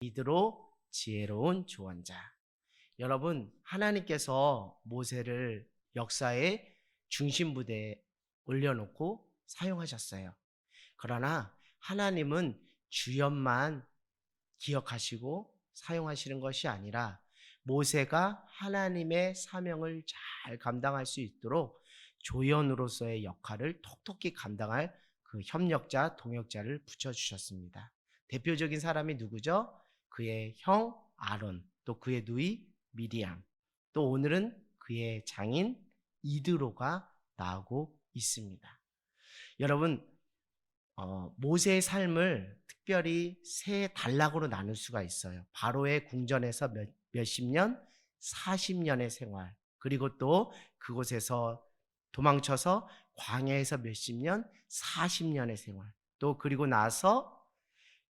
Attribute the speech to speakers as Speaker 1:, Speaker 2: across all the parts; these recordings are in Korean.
Speaker 1: 이드로 지혜로운 조언자. 여러분, 하나님께서 모세를 역사의 중심부대에 올려놓고 사용하셨어요. 그러나 하나님은 주연만 기억하시고 사용하시는 것이 아니라 모세가 하나님의 사명을 잘 감당할 수 있도록 조연으로서의 역할을 톡톡히 감당할 그 협력자, 동역자를 붙여주셨습니다. 대표적인 사람이 누구죠? 그의 형 아론, 또 그의 누이 미리암, 또 오늘은 그의 장인 이드로가 나오고 있습니다. 여러분, 모세의 삶을 특별히 세 단락으로 나눌 수가 있어요. 바로의 궁전에서 몇십 년, 40년의 생활, 그리고 또 그곳에서 도망쳐서 광야에서 몇십 년, 40년의 생활, 또 그리고 나서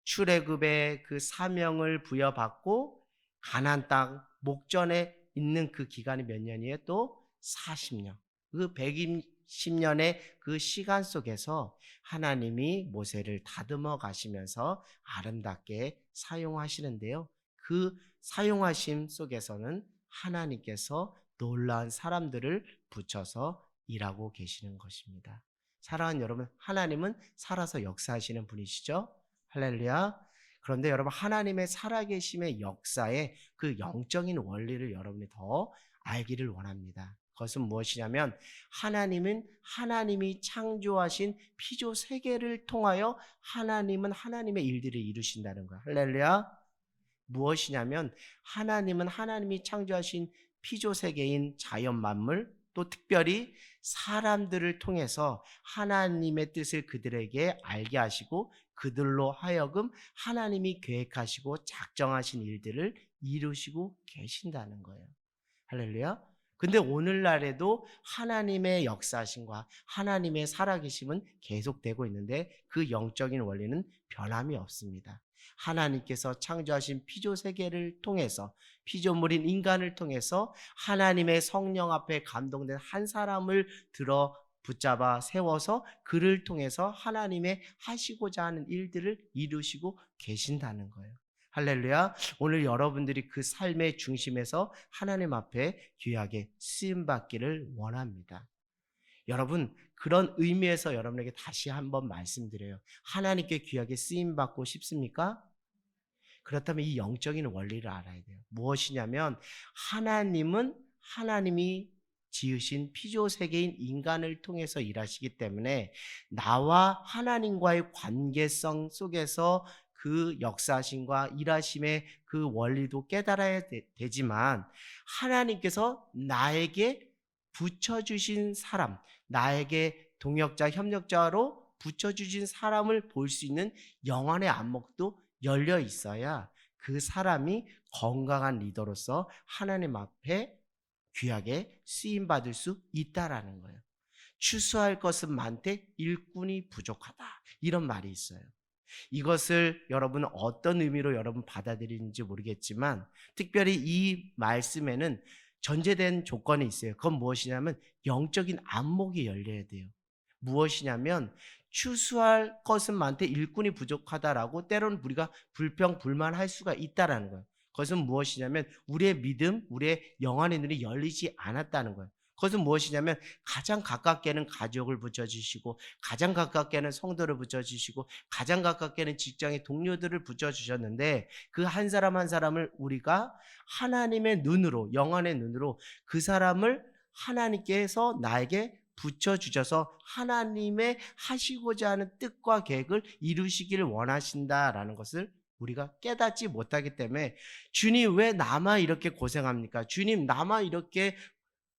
Speaker 1: 출애굽의 그 사명을 부여받고 가나안 땅 목전에 있는 그 기간이 몇 년이에요? 또 40년. 그 120년의 그 시간 속에서 하나님이 모세를 다듬어 가시면서 아름답게 사용하시는데요. 그 사용하심 속에서는 하나님께서 놀라운 사람들을 붙여서 일하고 계시는 것입니다. 사랑하는 여러분, 하나님은 살아서 역사하시는 분이시죠? 할렐루야. 그런데 여러분, 하나님의 살아계심의 역사의 그 영적인 원리를 여러분이 더 알기를 원합니다. 그것은 무엇이냐면 하나님은 하나님이 창조하신 피조 세계를 통하여 하나님은 하나님의 일들을 이루신다는 거예요. 할렐루야. 무엇이냐면 하나님은 하나님이 창조하신 피조 세계인 자연 만물, 또 특별히 사람들을 통해서 하나님의 뜻을 그들에게 알게 하시고 그들로 하여금 하나님이 계획하시고 작정하신 일들을 이루시고 계신다는 거예요. 할렐루야. 근데 오늘날에도 하나님의 역사하심과 하나님의 살아계심은 계속되고 있는데 그 영적인 원리는 변함이 없습니다. 하나님께서 창조하신 피조 세계를 통해서 피조물인 인간을 통해서 하나님의 성령 앞에 감동된 한 사람을 들어 붙잡아 세워서 그를 통해서 하나님의 하시고자 하는 일들을 이루시고 계신다는 거예요. 할렐루야. 오늘 여러분들이 그 삶의 중심에서 하나님 앞에 귀하게 쓰임받기를 원합니다. 여러분, 그런 의미에서 여러분에게 다시 한번 말씀드려요. 하나님께 귀하게 쓰임받고 싶습니까? 그렇다면 이 영적인 원리를 알아야 돼요. 무엇이냐면 하나님은 하나님이 지으신 피조세계인 인간을 통해서 일하시기 때문에 나와 하나님과의 관계성 속에서 그 역사하심과 일하심의 그 원리도 깨달아야 되지만 하나님께서 나에게 붙여주신 사람, 나에게 동역자, 협력자로 붙여주신 사람을 볼 수 있는 영안의 안목도 열려 있어야 그 사람이 건강한 리더로서 하나님 앞에 귀하게 쓰임받을 수 있다라는 거예요. 추수할 것은 많되 일꾼이 부족하다. 이런 말이 있어요. 이것을 여러분 어떤 의미로 여러분 받아들이는지 모르겠지만 특별히 이 말씀에는 전제된 조건이 있어요. 그건 무엇이냐면 영적인 안목이 열려야 돼요. 무엇이냐면 추수할 것은 많되 일꾼이 부족하다라고 때로는 우리가 불평불만할 수가 있다라는 거예요. 그것은 무엇이냐면 우리의 믿음, 우리의 영안의 눈이 열리지 않았다는 거예요. 그것은 무엇이냐면 가장 가깝게는 가족을 붙여주시고 가장 가깝게는 성도를 붙여주시고 가장 가깝게는 직장의 동료들을 붙여주셨는데 그 한 사람 한 사람을 우리가 하나님의 눈으로 영안의 눈으로 그 사람을 하나님께서 나에게 붙여주셔서 하나님의 하시고자 하는 뜻과 계획을 이루시기를 원하신다라는 것을 우리가 깨닫지 못하기 때문에 주님 왜 나만 이렇게 고생합니까? 주님 나만 이렇게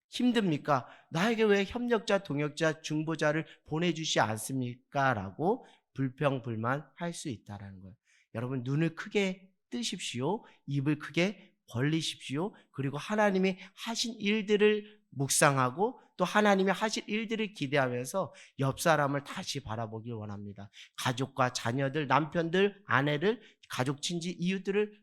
Speaker 1: 힘듭니까? 나에게 왜 협력자, 동역자, 중보자를 보내주시 않습니까? 라고 불평불만할 수 있다는 거예요. 여러분 눈을 크게 뜨십시오. 입을 크게 벌리십시오. 그리고 하나님이 하신 일들을 묵상하고 또 하나님이 하실 일들을 기대하면서 옆 사람을 다시 바라보길 원합니다. 가족과 자녀들, 남편들, 아내를, 가족, 친지, 이웃들을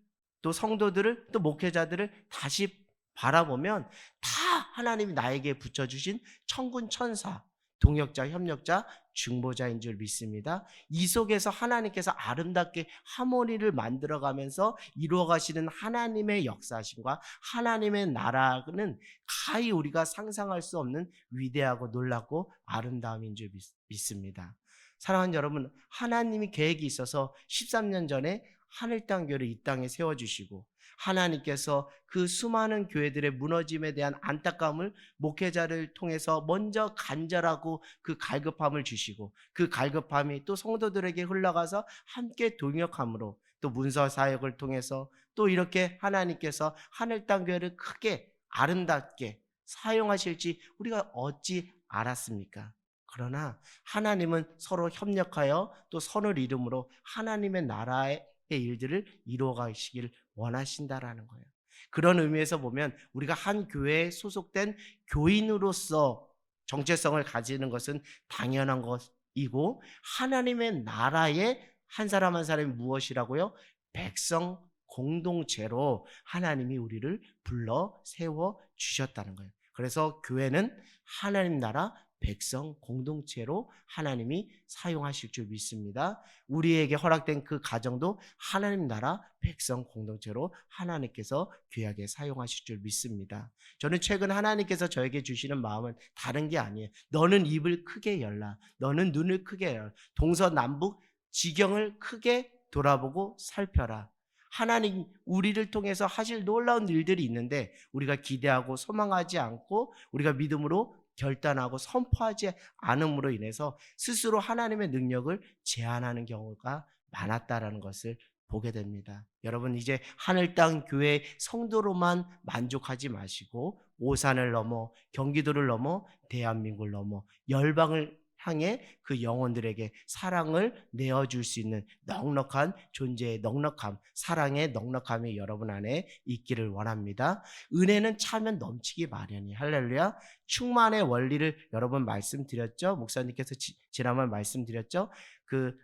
Speaker 1: 또 성도들을 또 목회자들을 다시 바라보면 다 하나님이 나에게 붙여주신 천군 천사, 동역자, 협력자, 중보자인 줄 믿습니다. 이 속에서 하나님께서 아름답게 하모니를 만들어가면서 이루어가시는 하나님의 역사심과 하나님의 나라는 가히 우리가 상상할 수 없는 위대하고 놀랍고 아름다움인 줄 믿습니다. 사랑하는 여러분, 하나님이 계획이 있어서 13년 전에 하늘 땅 교회를 이 땅에 세워주시고 하나님께서 그 수많은 교회들의 무너짐에 대한 안타까움을 목회자를 통해서 먼저 간절하고 그 갈급함을 주시고 그 갈급함이 또 성도들에게 흘러가서 함께 동역함으로 또 문서 사역을 통해서 또 이렇게 하나님께서 하늘 땅 교회를 크게 아름답게 사용하실지 우리가 어찌 알았습니까? 그러나 하나님은 서로 협력하여 또 선을 이름으로 하나님의 나라의 일들을 이루어 가시길 원하신다라는 거예요. 그런 의미에서 보면 우리가 한 교회에 소속된 교인으로서 정체성을 가지는 것은 당연한 것이고 하나님의 나라의 한 사람 한 사람이 무엇이라고요? 백성 공동체로 하나님이 우리를 불러 세워 주셨다는 거예요. 그래서 교회는 하나님 나라 백성 공동체로 하나님이 사용하실 줄 믿습니다. 우리에게 허락된 그 가정도 하나님 나라 백성 공동체로 하나님께서 귀하게 사용하실 줄 믿습니다. 저는 최근 하나님께서 저에게 주시는 마음은 다른 게 아니에요. 너는 입을 크게 열라. 너는 눈을 크게 열라. 동서남북 지경을 크게 돌아보고 살펴라. 하나님 우리를 통해서 하실 놀라운 일들이 있는데 우리가 기대하고 소망하지 않고 우리가 믿음으로 결단하고 선포하지 않음으로 인해서 스스로 하나님의 능력을 제한하는 경우가 많았다라는 것을 보게 됩니다. 여러분 이제 하늘 땅 교회 성도로만 만족하지 마시고 오산을 넘어 경기도를 넘어 대한민국을 넘어 열방을 향해 그 영혼들에게 사랑을 내어줄 수 있는 넉넉한 존재의 넉넉함, 사랑의 넉넉함이 여러분 안에 있기를 원합니다. 은혜는 차면 넘치기 마련이에요. 할렐루야. 충만의 원리를 여러분 말씀드렸죠. 목사님께서 지난번 말씀드렸죠. 그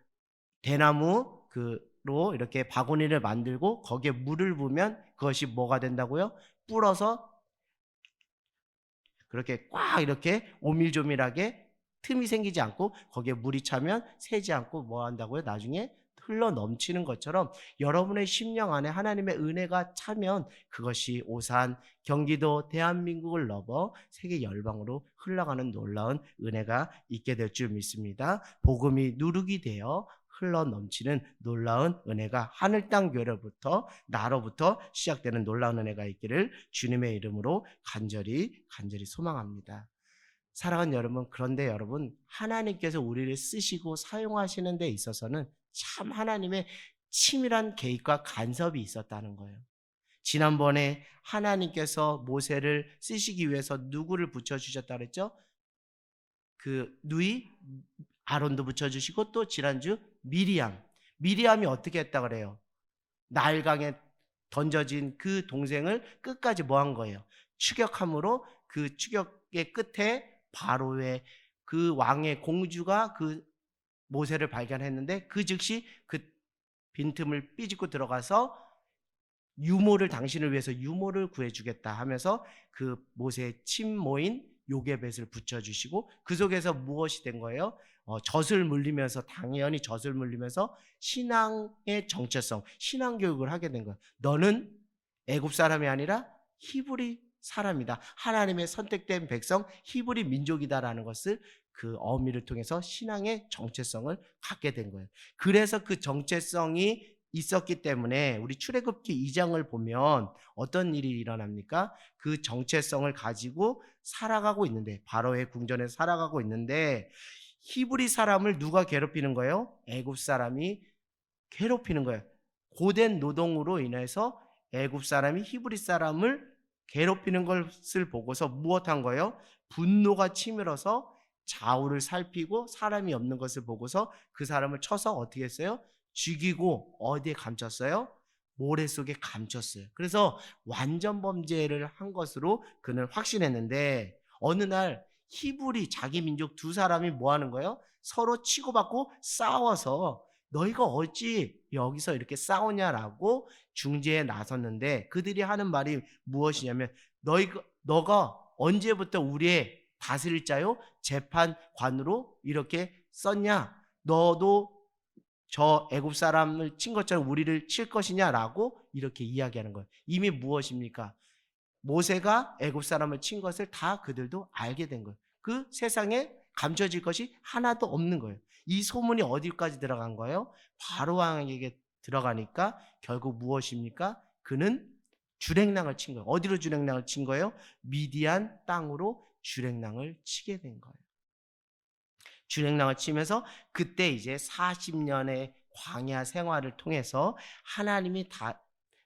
Speaker 1: 대나무 그로 이렇게 바구니를 만들고 거기에 물을 부으면 그것이 뭐가 된다고요? 불어서 그렇게 꽉 이렇게 오밀조밀하게 틈이 생기지 않고 거기에 물이 차면 새지 않고 뭐 한다고요? 나중에 흘러 넘치는 것처럼 여러분의 심령 안에 하나님의 은혜가 차면 그것이 오산, 경기도, 대한민국을 넘어 세계 열방으로 흘러가는 놀라운 은혜가 있게 될 줄 믿습니다. 복음이 누룩이 되어 흘러 넘치는 놀라운 은혜가 하늘 땅 교회로부터 나로부터 시작되는 놀라운 은혜가 있기를 주님의 이름으로 간절히 소망합니다. 사랑하는 여러분, 그런데 여러분 하나님께서 우리를 쓰시고 사용하시는 데 있어서는 참 하나님의 치밀한 계획과 간섭이 있었다는 거예요. 지난번에 하나님께서 모세를 쓰시기 위해서 누구를 붙여주셨다 그랬죠? 그 누이 아론도 붙여주시고 또 지난주 미리암이 어떻게 했다 그래요? 나일강에 던져진 그 동생을 끝까지 뭐 한 거예요? 추격함으로 그 추격의 끝에 바로의 그 왕의 공주가 그 모세를 발견했는데 그 즉시 그 빈틈을 삐집고 들어가서 유모를 당신을 위해서 유모를 구해주겠다 하면서 그 모세의 친모인 요게벳을 붙여주시고 그 속에서 무엇이 된 거예요? 젖을 물리면서 당연히 젖을 물리면서 신앙의 정체성, 신앙 교육을 하게 된 거예요. 너는 애굽 사람이 아니라 히브리 사람이다. 하나님의 선택된 백성 히브리 민족이다라는 것을 그 어미를 통해서 신앙의 정체성을 갖게 된 거예요. 그래서 그 정체성이 있었기 때문에 우리 출애굽기 2장을 보면 어떤 일이 일어납니까? 그 정체성을 가지고 살아가고 있는데 바로의 궁전에서 살아가고 있는데 히브리 사람을 누가 괴롭히는 거예요? 애굽 사람이 괴롭히는 거예요. 고된 노동으로 인해서 애굽 사람이 히브리 사람을 괴롭히는 것을 보고서 무엇한 거예요? 분노가 치밀어서 좌우를 살피고 사람이 없는 것을 보고서 그 사람을 쳐서 어떻게 했어요? 죽이고 어디에 감췄어요? 모래 속에 감췄어요. 그래서 완전 범죄를 한 것으로 그는 확신했는데 어느 날 히브리 자기 민족 두 사람이 뭐 하는 거예요? 서로 치고받고 싸워서 너희가 어찌 여기서 이렇게 싸우냐라고 중재에 나섰는데 그들이 하는 말이 무엇이냐면 너가 언제부터 우리의 다스릴 자요? 재판관으로 이렇게 썼냐? 너도 저 애굽 사람을 친 것처럼 우리를 칠 것이냐라고 이렇게 이야기하는 거예요. 이미 무엇입니까? 모세가 애굽 사람을 친 것을 다 그들도 알게 된 거예요. 그 세상에 감춰질 것이 하나도 없는 거예요. 이 소문이 어디까지 들어간 거예요? 바로 왕에게 들어가니까 결국 무엇입니까? 그는 주랭랑을 친 거예요. 어디로 주랭랑을 친 거예요? 미디안 땅으로 주랭랑을 치게 된 거예요. 주랭랑을 치면서 그때 이제 40년의 광야 생활을 통해서 하나님이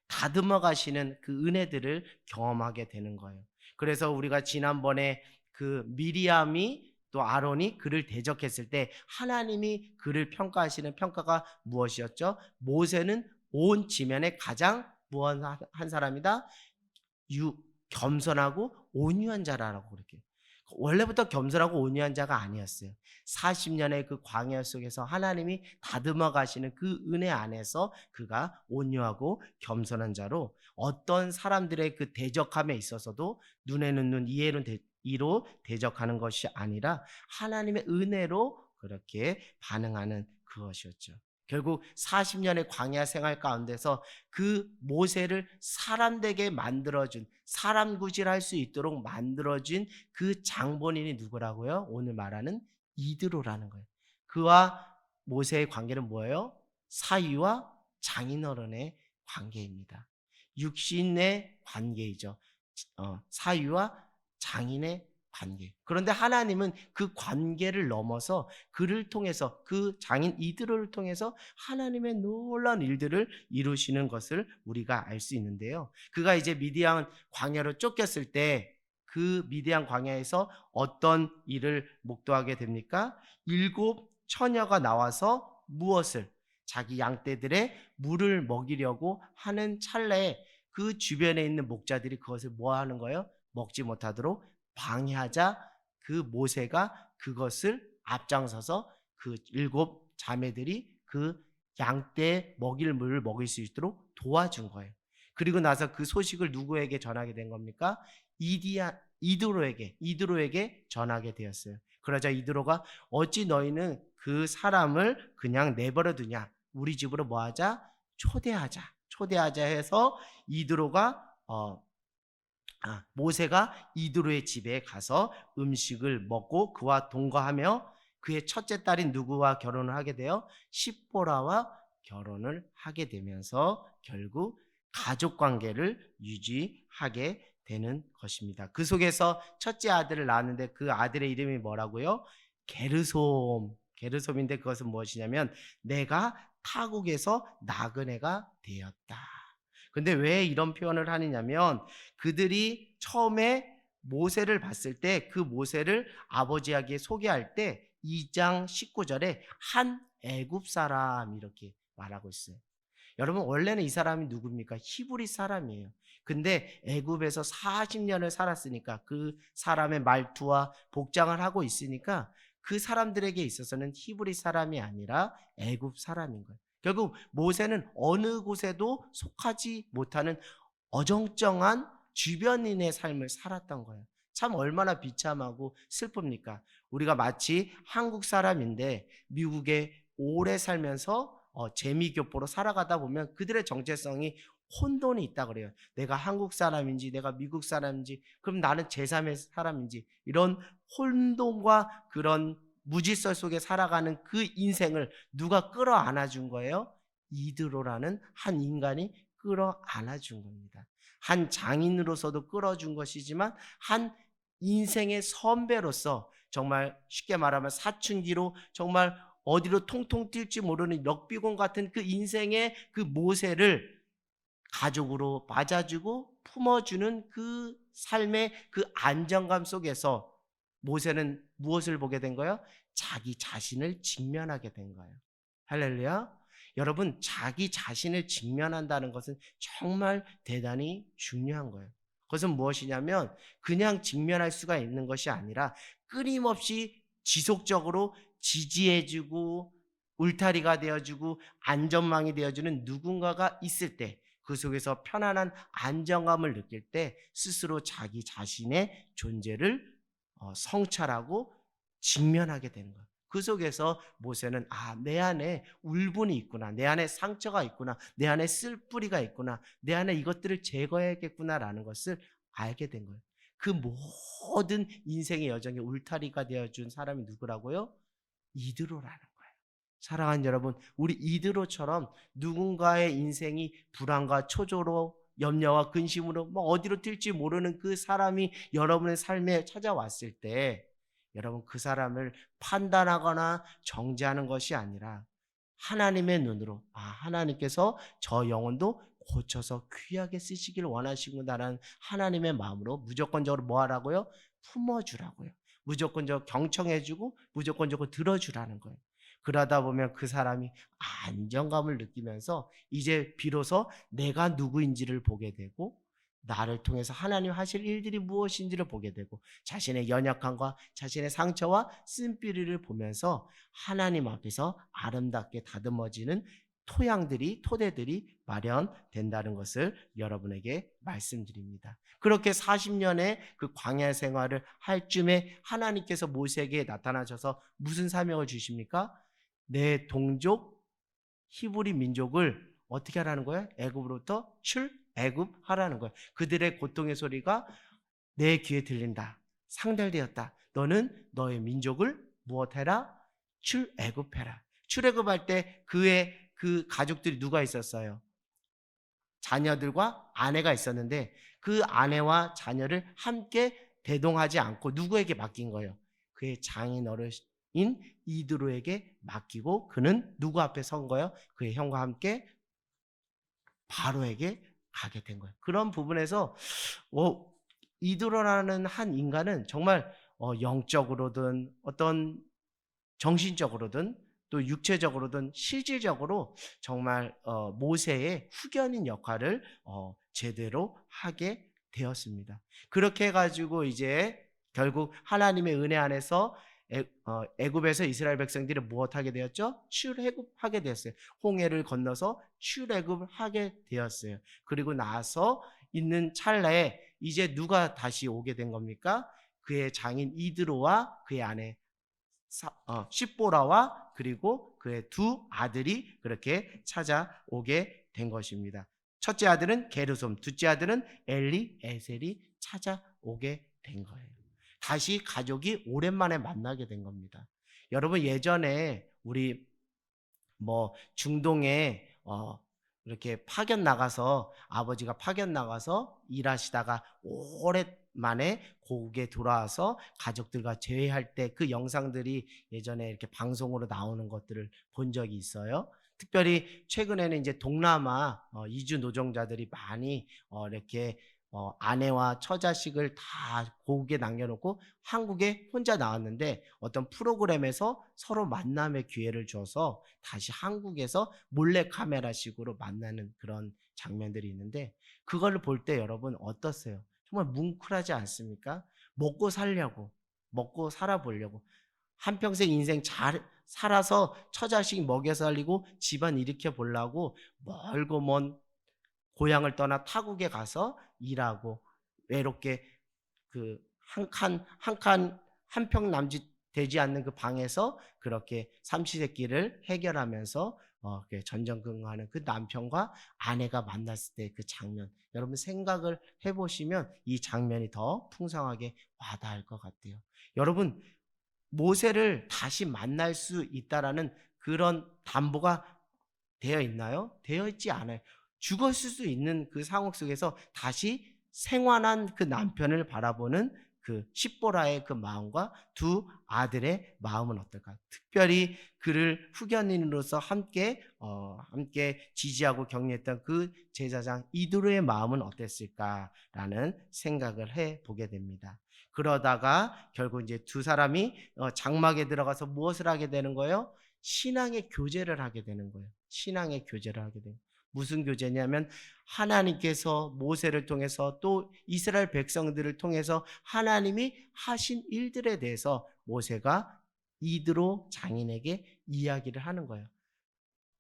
Speaker 1: 다듬어 가시는 그 은혜들을 경험하게 되는 거예요. 그래서 우리가 지난번에 그 미리암이 또 아론이 그를 대적했을 때 하나님이 그를 평가하시는 평가가 무엇이었죠? 모세는 온 지면에 가장 무언한 사람이다? 겸손하고 온유한 자라고 그렇게. 원래부터 겸손하고 온유한 자가 아니었어요. 40년의 그 광야 속에서 하나님이 다듬어 가시는 그 은혜 안에서 그가 온유하고 겸손한 자로 어떤 사람들의 그 대적함에 있어서도 눈에는 눈, 이에는 이로 대적하는 것이 아니라 하나님의 은혜로 그렇게 반응하는 그것이었죠. 결국 40년의 광야 생활 가운데서 그 모세를 사람 되게 만들어준, 사람 구실할 수 있도록 만들어준 그 장본인이 누구라고요? 오늘 말하는 이드로라는 거예요. 그와 모세의 관계는 뭐예요? 사위와 장인어른의 관계입니다. 육신의 관계이죠. 사위와 장인의 관계. 그런데 하나님은 그 관계를 넘어서 그를 통해서 그 장인 이드로를 통해서 하나님의 놀라운 일들을 이루시는 것을 우리가 알 수 있는데요. 그가 이제 미디안 광야로 쫓겼을 때 그 미디안 광야에서 어떤 일을 목도하게 됩니까? 7 처녀가 나와서 무엇을? 자기 양떼들의 물을 먹이려고 하는 찰나에 그 주변에 있는 목자들이 그것을 뭐 하는 거예요? 먹지 못하도록 방해하자 그 모세가 그것을 앞장서서 그 7 자매들이 그 양떼 먹일 물을 먹일 수 있도록 도와준 거예요. 그리고 나서 그 소식을 누구에게 전하게 된 겁니까? 이드로에게 전하게 되었어요. 그러자 이드로가 어찌 너희는 그 사람을 그냥 내버려 두냐? 우리 집으로 뭐 하자? 초대하자 해서 이드로가 모세가 이드로의 집에 가서 음식을 먹고 그와 동거하며 그의 첫째 딸인 누구와 결혼을 하게 돼요? 십보라와 결혼을 하게 되면서 결국 가족 관계를 유지하게 되는 것입니다. 그 속에서 첫째 아들을 낳았는데 그 아들의 이름이 뭐라고요? 게르솜인데 그것은 무엇이냐면 내가 타국에서 나그네가 되었다. 근데 왜 이런 표현을 하느냐면 그들이 처음에 모세를 봤을 때 그 모세를 아버지에게 소개할 때 2장 19절에 한 애굽 사람 이렇게 말하고 있어요. 여러분 원래는 이 사람이 누굽니까? 히브리 사람이에요. 근데 애굽에서 40년을 살았으니까 그 사람의 말투와 복장을 하고 있으니까 그 사람들에게 있어서는 히브리 사람이 아니라 애굽 사람인 거예요. 결국 모세는 어느 곳에도 속하지 못하는 어정쩡한 주변인의 삶을 살았던 거예요. 참 얼마나 비참하고 슬픕니까? 우리가 마치 한국 사람인데 미국에 오래 살면서 재미교포로 살아가다 보면 그들의 정체성이 혼돈이 있다 그래요. 내가 한국 사람인지 내가 미국 사람인지 그럼 나는 제3의 사람인지 이런 혼돈과 그런 무질서 속에 살아가는 그 인생을 누가 끌어안아 준 거예요? 이드로라는 한 인간이 끌어안아 준 겁니다. 한 장인으로서도 끌어준 것이지만 한 인생의 선배로서 정말 쉽게 말하면 사춘기로 정말 어디로 통통 뛸지 모르는 럭비공 같은 그 인생의 그 모세를 가족으로 맞아주고 품어주는 그 삶의 그 안정감 속에서 모세는 무엇을 보게 된 거예요? 자기 자신을 직면하게 된 거예요. 할렐루야. 여러분 자기 자신을 직면한다는 것은 정말 대단히 중요한 거예요. 그것은 무엇이냐면 그냥 직면할 수가 있는 것이 아니라 끊임없이 지속적으로 지지해주고 울타리가 되어주고 안전망이 되어주는 누군가가 있을 때 그 속에서 편안한 안정감을 느낄 때 스스로 자기 자신의 존재를 성찰하고 직면하게 되는 거예요. 그 속에서 모세는 내 안에 울분이 있구나, 내 안에 상처가 있구나, 내 안에 쓸뿌리가 있구나, 내 안에 이것들을 제거해야겠구나라는 것을 알게 된 거예요. 그 모든 인생의 여정의 울타리가 되어준 사람이 누구라고요? 이드로라는 거예요. 사랑하는 여러분, 우리 이드로처럼 누군가의 인생이 불안과 초조로 염려와 근심으로 어디로 튈지 모르는 그 사람이 여러분의 삶에 찾아왔을 때 여러분 그 사람을 판단하거나 정죄하는 것이 아니라 하나님의 눈으로 하나님께서 저 영혼도 고쳐서 귀하게 쓰시길 원하시구나라는 하나님의 마음으로 무조건적으로 뭐 하라고요? 품어주라고요. 무조건적으로 경청해주고 무조건적으로 들어주라는 거예요. 그러다 보면 그 사람이 안정감을 느끼면서 이제 비로소 내가 누구인지를 보게 되고 나를 통해서 하나님 하실 일들이 무엇인지를 보게 되고 자신의 연약함과 자신의 상처와 쓴뿌리를 보면서 하나님 앞에서 아름답게 다듬어지는 토대들이 마련된다는 것을 여러분에게 말씀드립니다. 그렇게 40년의 그 광야 생활을 할 쯤에 하나님께서 모세에게 나타나셔서 무슨 사명을 주십니까? 내 동족 히브리 민족을 어떻게 하라는 거예요? 애굽으로부터 출애굽하라는 거예요. 그들의 고통의 소리가 내 귀에 들린다. 상달되었다. 너는 너의 민족을 무엇해라? 출애굽해라. 출애굽할 때 그의 그 가족들이 누가 있었어요? 자녀들과 아내가 있었는데 그 아내와 자녀를 함께 대동하지 않고 누구에게 맡긴 거예요? 그의 장인 어른인 이드로에게 맡기고 그는 누구 앞에 선 거예요? 그의 형과 함께 바로에게 가게 된 거예요. 그런 부분에서 이드로라는 한 인간은 정말 영적으로든 어떤 정신적으로든 또 육체적으로든 실질적으로 정말 모세의 후견인 역할을 제대로 하게 되었습니다. 그렇게 해가지고 이제 결국 하나님의 은혜 안에서 애굽에서 이스라엘 백성들이 무엇하게 되었죠? 출애굽하게 되었어요. 홍해를 건너서 출애굽하게 되었어요. 그리고 나서 있는 찰나에 이제 누가 다시 오게 된 겁니까? 그의 장인 이드로와 그의 아내 십보라와 그리고 그의 두 아들이 그렇게 찾아오게 된 것입니다. 첫째 아들은 게르솜, 둘째 아들은 엘리에셀이 찾아오게 된 거예요. 다시 가족이 오랜만에 만나게 된 겁니다. 여러분 예전에 우리 중동에 이렇게 파견 나가서 아버지가 파견 나가서 일하시다가 오랜만에 고국에 돌아와서 가족들과 재회할 때 그 영상들이 예전에 이렇게 방송으로 나오는 것들을 본 적이 있어요. 특별히 최근에는 이제 동남아 이주 노동자들이 많이 이렇게 아내와 처자식을 다 고국에 남겨놓고 한국에 혼자 나왔는데 어떤 프로그램에서 서로 만남의 기회를 줘서 다시 한국에서 몰래카메라식으로 만나는 그런 장면들이 있는데 그걸 볼 때 여러분 어떠세요? 정말 뭉클하지 않습니까? 먹고 살아보려고 한평생 인생 잘 살아서 처자식 먹여 살리고 집안 일으켜 보려고 멀고 먼 고향을 떠나 타국에 가서 일하고 외롭게 그 한 평 남짓 되지 않는 그 방에서 그렇게 삼시세끼를 해결하면서 전전긍긍하는 그 남편과 아내가 만났을 때 그 장면 여러분 생각을 해보시면 이 장면이 더 풍성하게 와닿을 것 같아요. 여러분 모세를 다시 만날 수 있다라는 그런 담보가 되어 있나요? 되어 있지 않아요. 죽었을 수 있는 그 상황 속에서 다시 생환한 그 남편을 바라보는 그 십보라의 그 마음과 두 아들의 마음은 어떨까? 특별히 그를 후견인으로서 함께 지지하고 격려했던 그 제사장 이드로의 마음은 어땠을까라는 생각을 해 보게 됩니다. 그러다가 결국 이제 두 사람이 장막에 들어가서 무엇을 하게 되는 거예요? 신앙의 교제를 하게 되는 거예요. 신앙의 교제를 하게 돼요. 무슨 교제냐면 하나님께서 모세를 통해서 또 이스라엘 백성들을 통해서 하나님이 하신 일들에 대해서 모세가 이드로 장인에게 이야기를 하는 거예요.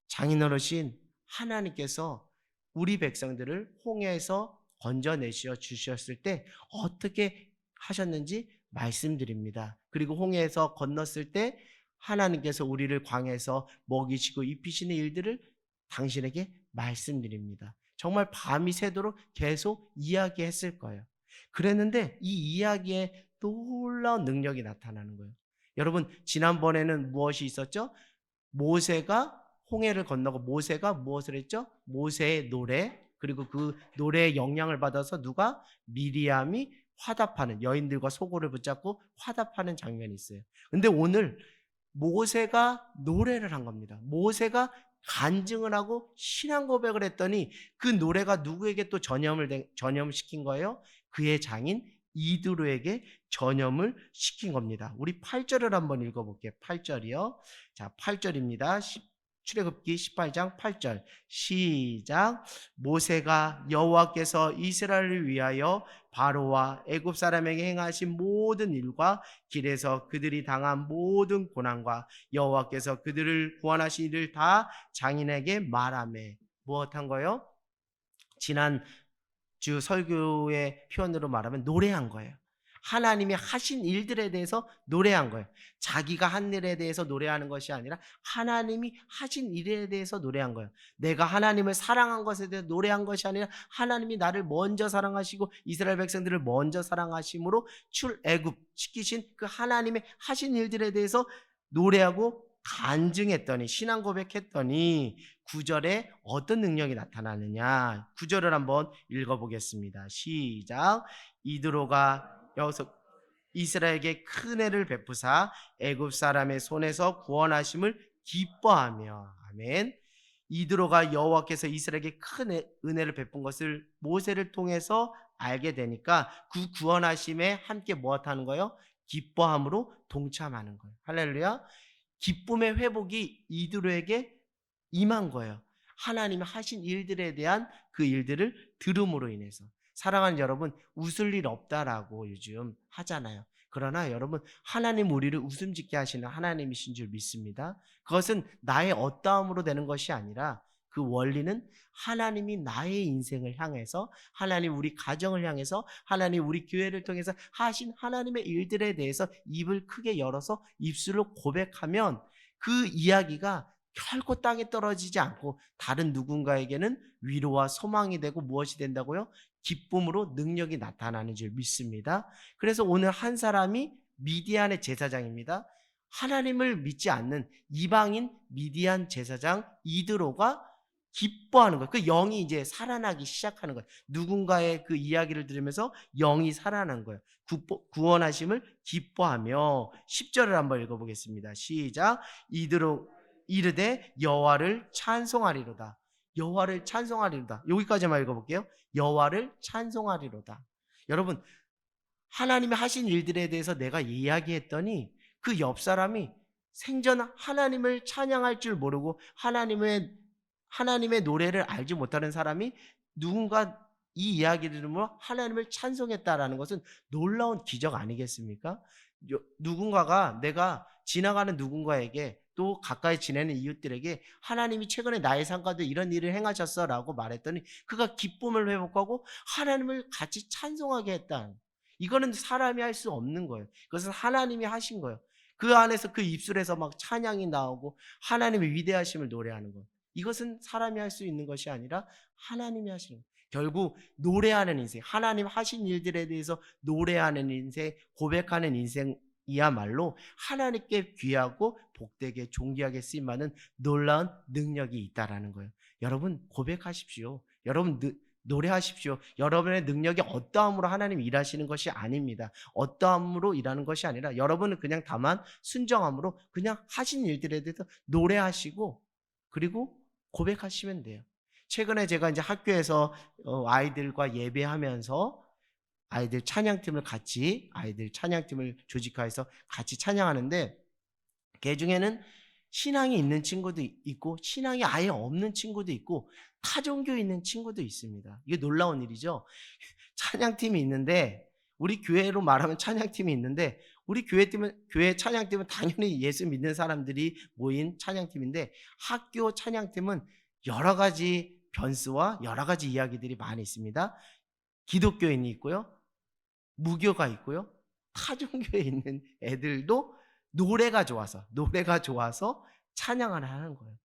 Speaker 1: 장인 어르신, 하나님께서 우리 백성들을 홍해에서 건져내셔 주셨을 때 어떻게 하셨는지 말씀드립니다. 그리고 홍해에서 건넜을 때 하나님께서 우리를 광야에서 먹이시고 입히시는 일들을 당신에게 말씀드립니다. 정말 밤이 새도록 계속 이야기했을 거예요. 그랬는데 이 이야기에 놀라운 능력이 나타나는 거예요. 여러분, 지난번에는 무엇이 있었죠? 모세가 홍해를 건너고 모세가 무엇을 했죠? 모세의 노래, 그리고 그 노래의 영향을 받아서 누가? 미리암이 화답하는, 여인들과 소고를 붙잡고 화답하는 장면이 있어요. 근데 오늘 모세가 노래를 한 겁니다. 모세가 간증을 하고 신앙 고백을 했더니 그 노래가 누구에게 또 전염시킨 거예요? 그의 장인 이드로에게 전염을 시킨 겁니다. 우리 8절을 한번 읽어볼게요. 8절이요. 자, 8절입니다. 출애굽기 18장 8절 시작. 모세가 여호와께서 이스라엘을 위하여 바로와 애굽 사람에게 행하신 모든 일과 길에서 그들이 당한 모든 고난과 여호와께서 그들을 구원하신 일을 다 장인에게 말하매. 무엇한 거요? 지난 주 설교의 표현으로 말하면 노래한 거예요. 하나님이 하신 일들에 대해서 노래한 거예요. 자기가 한 일에 대해서 노래하는 것이 아니라 하나님이 하신 일에 대해서 노래한 거예요. 내가 하나님을 사랑한 것에 대해서 노래한 것이 아니라 하나님이 나를 먼저 사랑하시고 이스라엘 백성들을 먼저 사랑하심으로 출애굽 시키신 그 하나님의 하신 일들에 대해서 노래하고 간증했더니, 신앙 고백했더니 9절에 어떤 능력이 나타나느냐. 9절을 한번 읽어보겠습니다. 시작. 이드로가 여기서 이스라엘에게 큰 애를 베푸사 애굽 사람의 손에서 구원하심을 기뻐하며. 아멘. 이드로가 여호와께서 이스라엘에게 큰 은혜를 베푼 것을 모세를 통해서 알게 되니까 그 구원하심에 함께 무엇하는 거예요? 기뻐함으로 동참하는 거예요. 할렐루야. 기쁨의 회복이 이드로에게 임한 거예요. 하나님이 하신 일들에 대한 그 일들을 들음으로 인해서. 사랑하는 여러분, 웃을 일 없다라고 요즘 하잖아요. 그러나 여러분, 하나님 우리를 웃음 짓게 하시는 하나님이신 줄 믿습니다. 그것은 나의 어떠함으로 되는 것이 아니라 그 원리는 하나님이 나의 인생을 향해서, 하나님 우리 가정을 향해서, 하나님 우리 교회를 통해서 하신 하나님의 일들에 대해서 입을 크게 열어서 입술로 고백하면 그 이야기가 결코 땅에 떨어지지 않고 다른 누군가에게는 위로와 소망이 되고 무엇이 된다고요? 기쁨으로 능력이 나타나는 줄 믿습니다. 그래서 오늘 한 사람이 미디안의 제사장입니다. 하나님을 믿지 않는 이방인 미디안 제사장 이드로가 기뻐하는 거예요. 그 영이 이제 살아나기 시작하는 거예요. 누군가의 그 이야기를 들으면서 영이 살아난 거예요. 구원하심을 기뻐하며. 10절을 한번 읽어보겠습니다. 시작. 이드로 이르되 여호와를 찬송하리로다. 여호와를 찬송하리로다. 여기까지만 읽어볼게요. 여호와를 찬송하리로다. 여러분, 하나님이 하신 일들에 대해서 내가 이야기했더니 그 옆 사람이 생전 하나님을 찬양할 줄 모르고 하나님의 노래를 알지 못하는 사람이 누군가 이 이야기를 들으면 하나님을 찬송했다라는 것은 놀라운 기적 아니겠습니까? 누군가가, 내가 지나가는 누군가에게, 또 가까이 지내는 이웃들에게 하나님이 최근에 나의 삶 가운데 이런 일을 행하셨어 라고 말했더니 그가 기쁨을 회복하고 하나님을 같이 찬송하게 했다. 이거는 사람이 할 수 없는 거예요. 그것은 하나님이 하신 거예요. 그 안에서 그 입술에서 막 찬양이 나오고 하나님의 위대하심을 노래하는 거예요. 이것은 사람이 할 수 있는 것이 아니라 하나님이 하시는 거예요. 결국 노래하는 인생, 하나님 하신 일들에 대해서 노래하는 인생, 고백하는 인생이야말로 하나님께 귀하고 복되게 존귀하게 쓰임받는 놀라운 능력이 있다라는 거예요. 여러분 고백하십시오. 여러분 노래하십시오. 여러분의 능력이 어떠함으로 하나님 일하시는 것이 아닙니다. 어떠함으로 일하는 것이 아니라 여러분은 그냥 다만 순정함으로 그냥 하신 일들에 대해서 노래하시고 그리고 고백하시면 돼요. 최근에 제가 이제 학교에서 아이들과 예배하면서 아이들 찬양팀을 조직화해서 같이 찬양하는데, 그 중에는 신앙이 있는 친구도 있고 신앙이 아예 없는 친구도 있고 타종교 있는 친구도 있습니다. 이게 놀라운 일이죠. 찬양팀이 있는데, 우리 교회로 말하면 찬양팀이 있는데, 우리 교회 찬양팀은 당연히 예수 믿는 사람들이 모인 찬양팀인데, 학교 찬양팀은 여러 가지 변수와 여러 가지 이야기들이 많이 있습니다. 기독교인이 있고요, 무교가 있고요, 타종교에 있는 애들도 노래가 좋아서 찬양을 하는 거예요.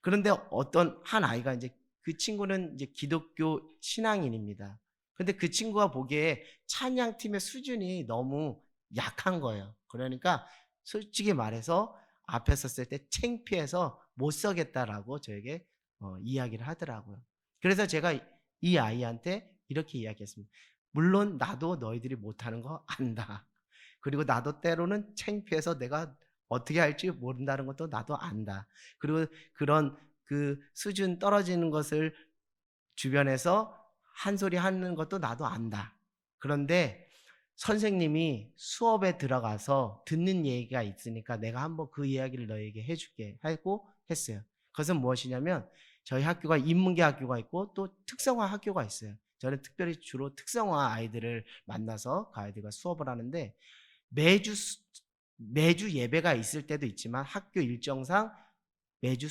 Speaker 1: 그런데 어떤 한 아이가 이제 그 친구는 이제 기독교 신앙인입니다. 근데 그 친구가 보기에 찬양팀의 수준이 너무 약한 거예요. 그러니까 솔직히 말해서 앞에 섰을 때 창피해서 못 서겠다라고 저에게 이야기를 하더라고요. 그래서 제가 이 아이한테 이렇게 이야기했습니다. 물론 나도 너희들이 못하는 거 안다. 그리고 나도 때로는 창피해서 내가 어떻게 할지 모른다는 것도 나도 안다. 그리고 그런 그 수준 떨어지는 것을 주변에서 한 소리 하는 것도 나도 안다. 그런데 선생님이 수업에 들어가서 듣는 얘기가 있으니까 내가 한번 그 이야기를 너에게 해줄게 하고 했어요. 그것은 무엇이냐면 저희 학교가 인문계 학교가 있고 또 특성화 학교가 있어요. 저는 특별히 주로 특성화 아이들을 만나서 그 아이들과 수업을 하는데 매주 매주 예배가 있을 때도 있지만 학교 일정상 매주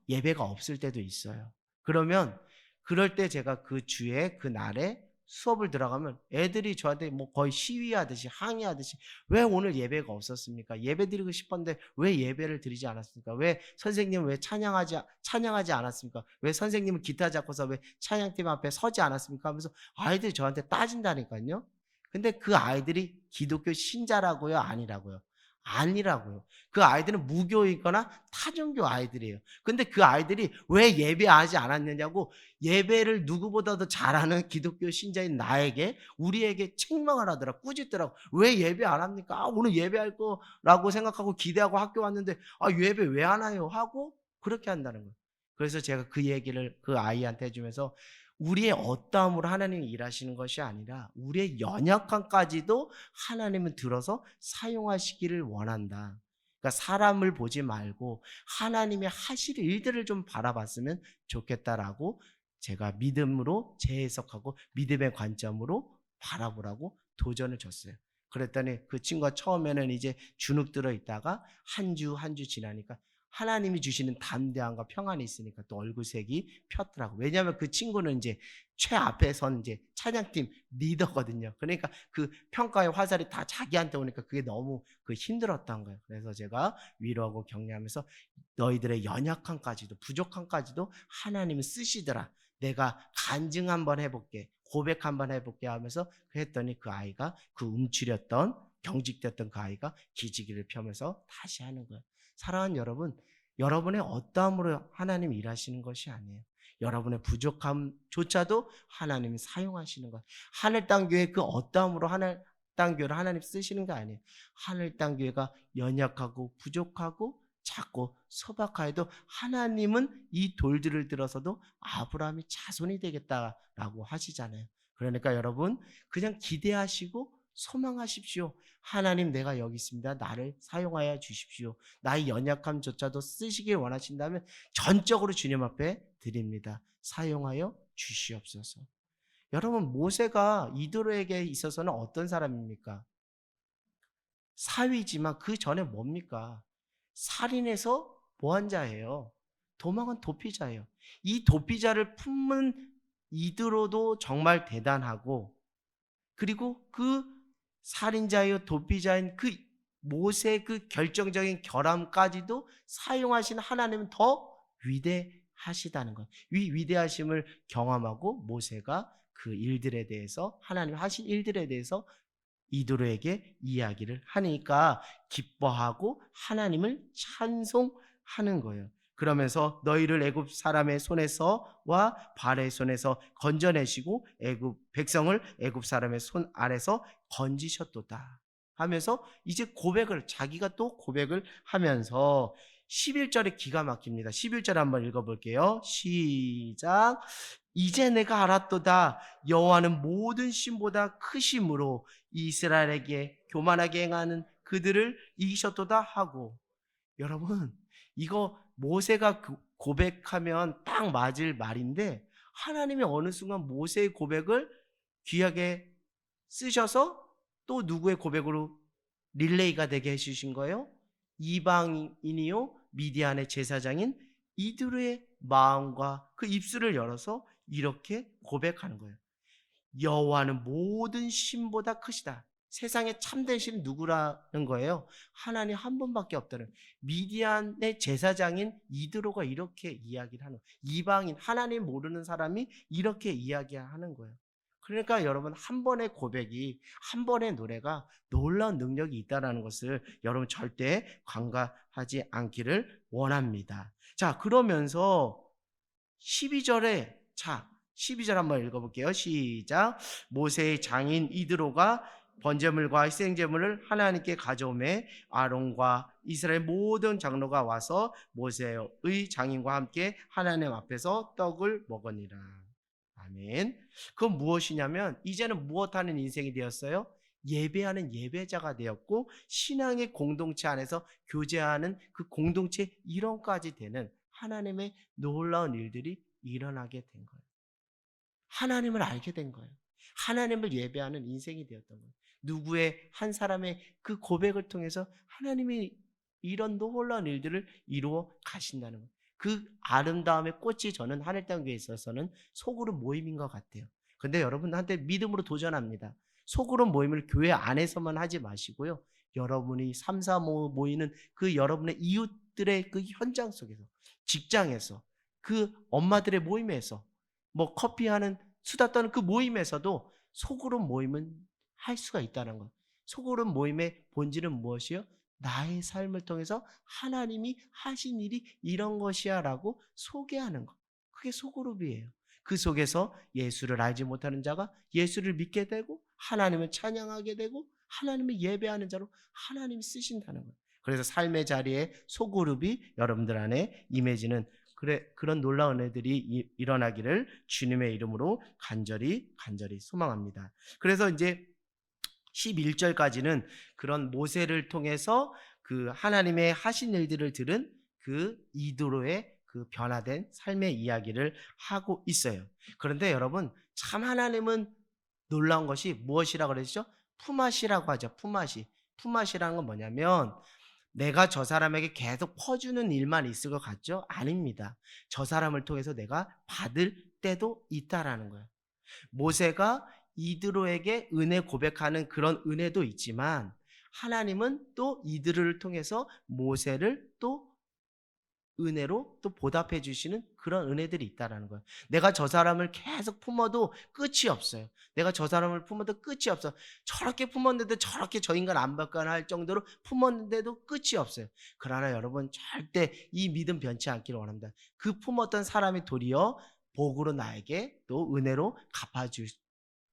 Speaker 1: 예배가 없을 때도 있어요. 그러면 그럴 때 제가 그 주에 그 날에 수업을 들어가면 애들이 저한테 뭐 거의 시위하듯이 항의하듯이 왜 오늘 예배가 없었습니까? 예배 드리고 싶었는데 왜 예배를 드리지 않았습니까? 왜 선생님은 왜 찬양하지 않았습니까? 왜 선생님은 기타 잡고서 왜 찬양팀 앞에 서지 않았습니까? 하면서 아이들이 저한테 따진다니까요. 근데 그 아이들이 기독교 신자라고요? 아니라고요? 아니라고요. 그 아이들은 무교이거나 타종교 아이들이에요. 근데 그 아이들이 왜 예배하지 않았느냐고 예배를 누구보다도 잘하는 기독교 신자인 나에게 우리에게 책망을 하더라. 꾸짖더라고. 왜 예배 안 합니까? 오늘 예배할 거라고 생각하고 기대하고 학교 왔는데 예배 왜 안 와요? 하고 그렇게 한다는 거예요. 그래서 제가 그 얘기를 그 아이한테 해주면서 우리의 어떠함으로 하나님이 일하시는 것이 아니라 우리의 연약함까지도 하나님은 들어서 사용하시기를 원한다. 그러니까 사람을 보지 말고 하나님이 하실 일들을 좀 바라봤으면 좋겠다라고 제가 믿음으로 재해석하고 믿음의 관점으로 바라보라고 도전을 줬어요. 그랬더니 그 친구가 처음에는 이제 주눅 들어 있다가 한 주 한 주 지나니까 하나님이 주시는 담대함과 평안이 있으니까 또 얼굴색이 폈더라고. 왜냐하면 그 친구는 이제 최앞에 선 이제 찬양팀 리더거든요. 그러니까 그 평가의 화살이 다 자기한테 오니까 그게 너무 힘들었던 거예요. 그래서 제가 위로하고 격려하면서 너희들의 연약함까지도 부족함까지도 하나님은 쓰시더라. 내가 간증 한번 해볼게. 고백 한번 해볼게 하면서 했더니 그 아이가 그 움츠렸던 경직됐던 그 아이가 기지개를 펴면서 다시 하는 거예요. 사랑하는 여러분, 여러분의 어떠함으로 하나님 일하시는 것이 아니에요. 여러분의 부족함조차도 하나님이 사용하시는 것. 하늘 땅 교회 그 어떠함으로 하늘 땅 교회를 하나님 쓰시는 게 아니에요. 하늘 땅 교회가 연약하고 부족하고 작고 소박하여도 하나님은 이 돌들을 들어서도 아브라함이 자손이 되겠다라고 하시잖아요. 그러니까 여러분 그냥 기대하시고 소망하십시오. 하나님 내가 여기 있습니다. 나를 사용하여 주십시오. 나의 연약함조차도 쓰시길 원하신다면 전적으로 주님 앞에 드립니다. 사용하여 주시옵소서. 여러분 모세가 이드로에게 있어서는 어떤 사람입니까? 사위지만 그 전에 뭡니까? 살인해서 뭐한 자예요? 도망은 도피자예요. 이 도피자를 품은 이드로도 정말 대단하고 그리고 그 살인자요 도피자인 그 모세의 그 결정적인 결함까지도 사용하신 하나님은 더 위대하시다는 것. 이 위대하심을 경험하고 모세가 그 일들에 대해서 하나님 하신 일들에 대해서 이도로에게 이야기를 하니까 기뻐하고 하나님을 찬송하는 거예요. 그러면서 너희를 애굽 사람의 손에서와 발의 손에서 건져내시고 애굽 백성을 애굽 사람의 손 아래서 건지셨도다 하면서 이제 고백을 자기가 또 고백을 하면서 11절에 기가 막힙니다. 11절 한번 읽어볼게요. 시작. 이제 내가 알았도다. 여호와는 모든 신보다 크심으로 이스라엘에게 교만하게 행하는 그들을 이기셨도다 하고. 여러분 이거 모세가 고백하면 딱 맞을 말인데 하나님이 어느 순간 모세의 고백을 귀하게 쓰셔서 또 누구의 고백으로 릴레이가 되게 해주신 거예요? 이방인이요 미디안의 제사장인 이드로의 마음과 그 입술을 열어서 이렇게 고백하는 거예요. 여호와는 모든 신보다 크시다. 세상에 참된 신은 누구라는 거예요? 하나님 한 분밖에 없다는. 미디안의 제사장인 이드로가 이렇게 이야기를 하는 거예요. 이방인, 하나님 모르는 사람이 이렇게 이야기하는 거예요. 그러니까 여러분, 한 번의 고백이, 한 번의 노래가 놀라운 능력이 있다는 것을 여러분 절대 간과하지 않기를 원합니다. 자, 그러면서 12절에, 자, 12절 한번 읽어볼게요. 시작. 모세의 장인 이드로가 번제물과 희생제물을 하나님께 가져오매 아론과 이스라엘 모든 장로가 와서 모세의 장인과 함께 하나님 앞에서 떡을 먹으니라. 아멘. 그건 무엇이냐면 이제는 무엇하는 인생이 되었어요? 예배하는 예배자가 되었고 신앙의 공동체 안에서 교제하는 그 공동체 일원까지 되는 하나님의 놀라운 일들이 일어나게 된 거예요. 하나님을 알게 된 거예요. 하나님을 예배하는 인생이 되었던 거예요. 누구의 한 사람의 그 고백을 통해서 하나님이 이런 놀라운 일들을 이루어 가신다는 거예요. 그 아름다움의 꽃이 저는 하늘땅교회에 있어서는 소그룹 모임인 것 같아요. 근데 여러분한테 믿음으로 도전합니다. 소그룹 모임을 교회 안에서만 하지 마시고요. 여러분이 3, 4 모이는 그 여러분의 이웃들의 그 현장 속에서, 직장에서, 그 엄마들의 모임에서, 뭐 커피하는 수다 떠는 그 모임에서도 소그룹 모임은 할 수가 있다는 것. 소그룹 모임의 본질은 무엇이요? 나의 삶을 통해서 하나님이 하신 일이 이런 것이야 라고 소개하는 것. 그게 소그룹이에요. 그 속에서 예수를 알지 못하는 자가 예수를 믿게 되고 하나님을 찬양하게 되고 하나님을 예배하는 자로 하나님이 쓰신다는 거예요. 그래서 삶의 자리에 소그룹이 여러분들 안에 임해지는 그런 놀라운 은혜들이 일어나기를 주님의 이름으로 간절히 소망합니다. 그래서 이제 11절까지는 그런 모세를 통해서 그 하나님의 하신 일들을 들은 그 이드로의 그 변화된 삶의 이야기를 하고 있어요. 그런데 여러분, 참 하나님은 놀라운 것이 무엇이라고 그러시죠? 품앗이라고 하죠. 품앗이라는 건 뭐냐면 내가 저 사람에게 계속 퍼주는 일만 있을 것 같죠? 아닙니다. 저 사람을 통해서 내가 받을 때도 있다라는 거예요. 모세가 이드로에게 은혜 고백하는 그런 은혜도 있지만 하나님은 또 이드로를 통해서 모세를 또 은혜로 또 보답해 주시는 그런 은혜들이 있다라는 거예요. 내가 저 사람을 계속 품어도 끝이 없어요. 내가 저 사람을 품어도 끝이 없어. 저렇게 품었는데도 저렇게 저 인간 안 바꿔나 할 정도로 품었는데도 끝이 없어요. 그러나 여러분 절대 이 믿음 변치 않기를 원합니다. 그 품었던 사람이 도리어 복으로 나에게 또 은혜로 갚아줄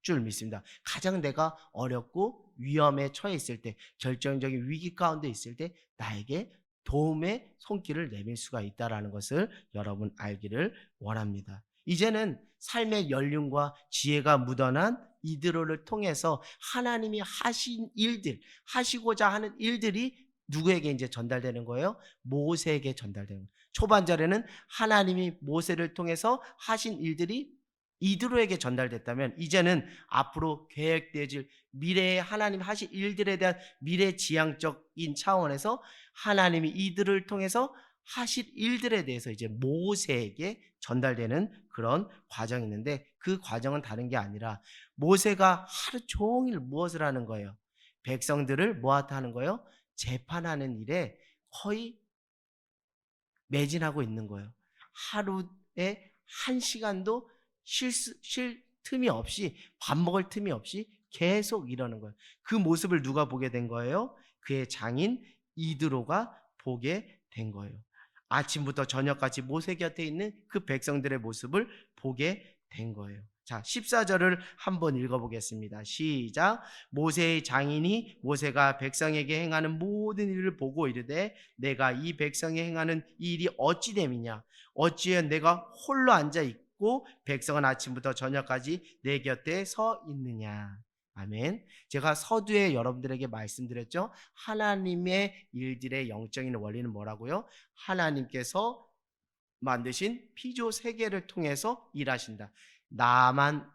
Speaker 1: 줄 믿습니다. 가장 내가 어렵고 위험에 처해 있을 때, 결정적인 위기 가운데 있을 때 나에게 도움의 손길을 내밀 수가 있다는 것을 여러분 알기를 원합니다. 이제는 삶의 연륜과 지혜가 묻어난 이드로를 통해서 하나님이 하신 일들, 하시고자 하는 일들이 누구에게 이제 전달되는 거예요? 모세에게 전달되는 거예요. 초반절에는 하나님이 모세를 통해서 하신 일들이 이드로에게 전달됐다면 이제는 앞으로 계획되어질 미래에 하나님 하실 일들에 대한 미래지향적인 차원에서 하나님이 이들을 통해서 하실 일들에 대해서 이제 모세에게 전달되는 그런 과정이 있는데 그 과정은 다른 게 아니라 모세가 하루 종일 무엇을 하는 거예요? 백성들을 뭐하다 하는 거예요? 재판하는 일에 거의 매진하고 있는 거예요. 하루에 1시간도 쉴 틈이 없이, 밥 먹을 틈이 없이 계속 이러는 거예요. 그 모습을 누가 보게 된 거예요? 그의 장인 이드로가 보게 된 거예요. 아침부터 저녁까지 모세 곁에 있는 그 백성들의 모습을 보게 된 거예요. 자, 14절을 한번 읽어보겠습니다. 시작. 모세의 장인이 모세가 백성에게 행하는 모든 일을 보고 이르되 내가 이 백성에 행하는 일이 어찌 됨이냐? 어찌해 내가 홀로 앉아있고 백성은 아침부터 저녁까지 내 곁에 서 있느냐? 아멘. 제가 서두에 여러분들에게 말씀드렸죠. 하나님의 일들의 영적인 원리는 뭐라고요? 하나님께서 만드신 피조 세계를 통해서 일하신다. 나만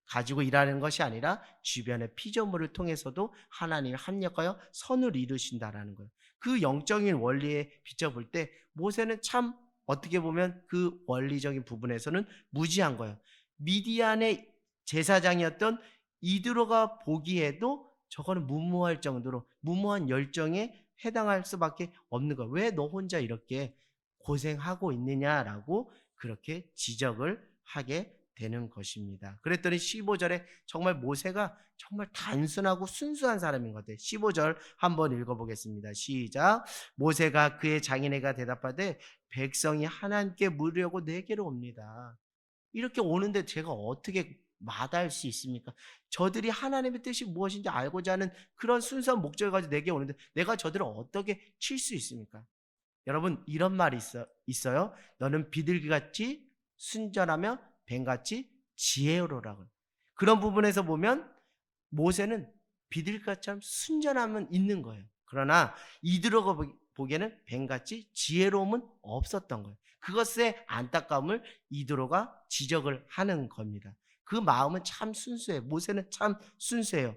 Speaker 1: 가지고 일하는 것이 아니라 주변의 피조물을 통해서도 하나님이 합력하여 선을 이루신다라는 거예요. 그 영적인 원리에 비춰볼 때 모세는 참 어떻게 보면 그 원리적인 부분에서는 무지한 거예요. 미디안의 제사장이었던 이드로가 보기에도 저거는 무모할 정도로 무모한 열정에 해당할 수밖에 없는 거야. 왜 너 혼자 이렇게 고생하고 있느냐라고 그렇게 지적을 하게 되는 것입니다. 그랬더니 15절에 정말 모세가 정말 단순하고 순수한 사람인 것 같아요. 15절 한번 읽어보겠습니다. 시작. 모세가 그의 장인애가 대답하되 백성이 하나님께 물으려고 내게로 옵니다. 이렇게 오는데 제가 어떻게 마다할 수 있습니까? 저들이 하나님의 뜻이 무엇인지 알고자 하는 그런 순수한 목적을 가지고 내게 오는데 내가 저들을 어떻게 칠 수 있습니까? 여러분 이런 말이 있어요. 너는 비둘기같이 순전하며 뱀같이 지혜로라고. 그런 부분에서 보면 모세는 비둘기처럼 순전함은 있는 거예요. 그러나 이드로가 보기에는 뱀같이 지혜로움은 없었던 거예요. 그것의 안타까움을 이드로가 지적을 하는 겁니다. 그 마음은 참 순수해요. 모세는 참 순수해요.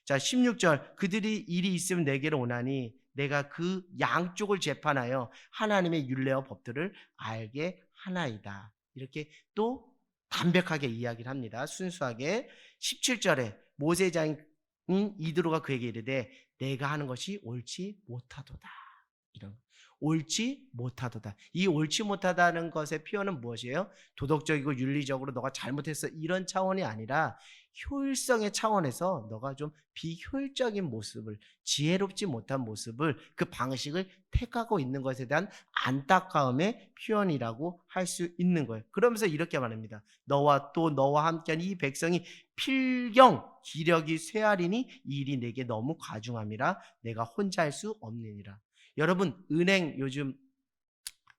Speaker 1: 자, 16절 그들이 일이 있으면 내게로 오나니 내가 그 양쪽을 재판하여 하나님의 율례와 법들을 알게 하나이다. 이렇게 또 담백하게 이야기를 합니다. 순수하게. 17절에 모세장인 이드로가 그에게 이르되 내가 하는 것이 옳지 못하도다. 이런 옳지 못하도다. 이 옳지 못하다는 것의 표현은 무엇이에요? 도덕적이고 윤리적으로 너가 잘못했어 이런 차원이 아니라 효율성의 차원에서 너가 좀 비효율적인 모습을, 지혜롭지 못한 모습을, 그 방식을 택하고 있는 것에 대한 안타까움의 표현이라고 할 수 있는 거예요. 그러면서 이렇게 말합니다. 너와 또 너와 함께한 이 백성이 필경 기력이 쇠하리니 이 일이 내게 너무 과중함이라 내가 혼자 할 수 없느니라. 여러분 요즘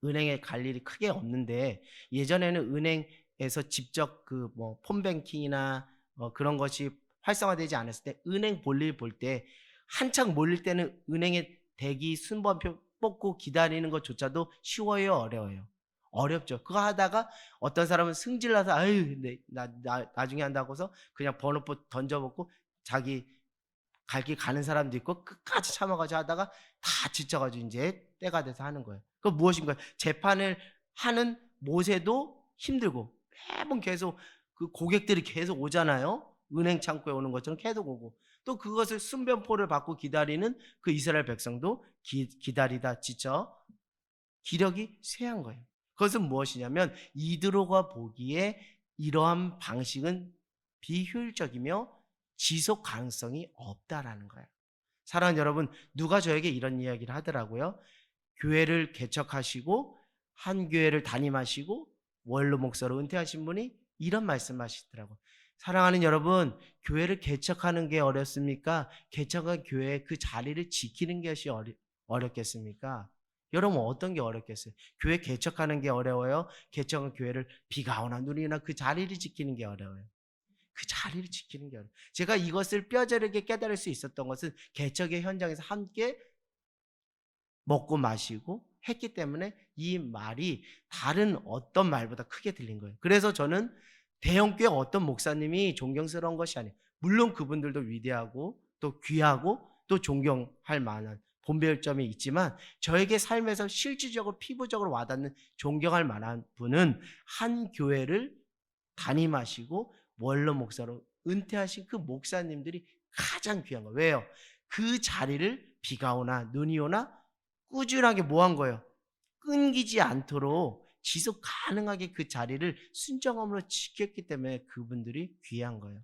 Speaker 1: 은행에 갈 일이 크게 없는데 예전에는 은행에서 직접 그 뭐 폰뱅킹이나 그런 것이 활성화되지 않았을 때 은행 볼일 볼 때 한창 몰릴 때는 은행에 대기 순번표 뽑고 기다리는 것조차도 쉬워요, 어려워요? 어렵죠. 그거 하다가 어떤 사람은 승질나서 아유, 나중에 한다고서 그냥 번호표 던져먹고 자기 갈 길 가는 사람도 있고 끝까지 참아가지고 하다가 다 지쳐가지고 이제 때가 돼서 하는 거예요. 그 무엇인가요? 재판을 하는 모세도 힘들고 매번 계속 그 고객들이 계속 오잖아요. 은행 창구에 오는 것처럼 계속 오고 또 그것을 순변포를 받고 기다리는 그 이스라엘 백성도 기다리다 지쳐 기력이 쇠한 거예요. 그것은 무엇이냐면 이드로가 보기에 이러한 방식은 비효율적이며 지속 가능성이 없다라는 거예요. 사랑하는 여러분, 누가 저에게 이런 이야기를 하더라고요. 교회를 개척하시고 한 교회를 담임하시고 원로 목사로 은퇴하신 분이 이런 말씀하시더라고요. 사랑하는 여러분, 교회를 개척하는 게 어렵습니까? 개척한 교회의 그 자리를 지키는 것이 어렵겠습니까? 여러분 어떤 게 어렵겠어요? 교회 개척하는 게 어려워요? 개척한 교회를 비가 오나 눈이 오나 그 자리를 지키는 게 어려워요? 그 자리를 지키는 게 어려워요. 제가 이것을 뼈저리게 깨달을 수 있었던 것은 개척의 현장에서 함께 먹고 마시고 했기 때문에 이 말이 다른 어떤 말보다 크게 들린 거예요. 그래서 저는 대형교회 어떤 목사님이 존경스러운 것이 아니에요. 물론 그분들도 위대하고 또 귀하고 또 존경할 만한 본배점이 있지만 저에게 삶에서 실질적으로 피부적으로 와닿는 존경할 만한 분은 한 교회를 담임하시고 원로 목사로 은퇴하신 그 목사님들이 가장 귀한 거예요. 왜요? 그 자리를 비가 오나 눈이 오나 꾸준하게 뭐 한 거예요? 끊기지 않도록 지속 가능하게 그 자리를 순정함으로 지켰기 때문에 그분들이 귀한 거예요.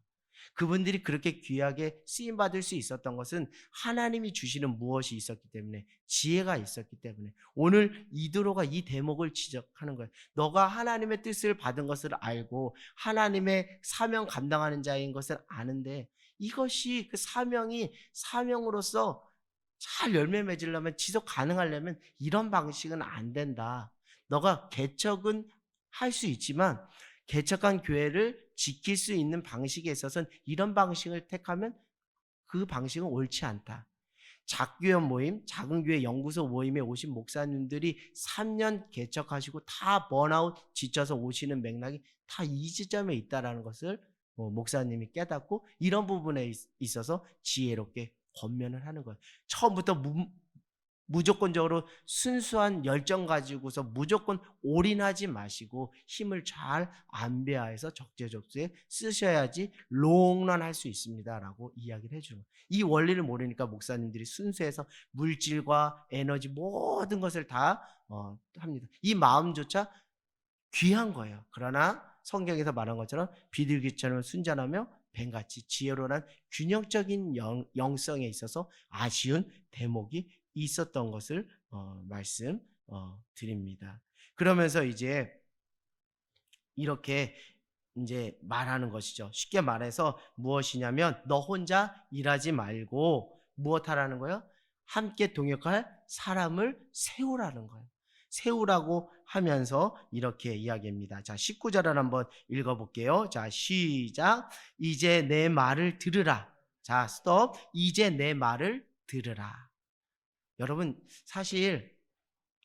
Speaker 1: 그분들이 그렇게 귀하게 쓰임받을 수 있었던 것은 하나님이 주시는 무엇이 있었기 때문에 지혜가 있었기 때문에 오늘 이드로가 이 대목을 지적하는 거예요. 너가 하나님의 뜻을 받은 것을 알고 하나님의 사명 감당하는 자인 것을 아는데 이것이 그 사명이 사명으로서 잘 열매 맺으려면 지속 가능하려면 이런 방식은 안 된다. 너가 개척은 할 수 있지만 개척한 교회를 지킬 수 있는 방식에 있어서는 이런 방식을 택하면 그 방식은 옳지 않다. 작교회 모임, 작은 교회 연구소 모임에 오신 목사님들이 3년 개척하시고 다 번아웃 지쳐서 오시는 맥락이 다 이 지점에 있다는 것을 목사님이 깨닫고 이런 부분에 있어서 지혜롭게 권면을 하는 거예요. 처음부터 무조건적으로 순수한 열정 가지고서 무조건 올인하지 마시고 힘을 잘 안배하여서 적재적소에 쓰셔야지 롱런 할 수 있습니다라고 이야기를 해주는 거예요. 이 원리를 모르니까 목사님들이 순수해서 물질과 에너지 모든 것을 다 합니다. 이 마음조차 귀한 거예요. 그러나 성경에서 말한 것처럼 비둘기처럼 순전하며 뱀같이 지혜로운 균형적인 영성에 있어서 아쉬운 대목이 있었던 것을 말씀 드립니다. 그러면서 이제 이렇게 이제 말하는 것이죠. 쉽게 말해서 무엇이냐면 너 혼자 일하지 말고 무엇 하라는 거예요? 함께 동역할 사람을 세우라는 거예요. 세우라고 하면서 이렇게 이야기합니다. 자, 19절을 한번 읽어볼게요. 자, 시작. 이제 내 말을 들으라. 자, 스톱. 이제 내 말을 들으라. 여러분, 사실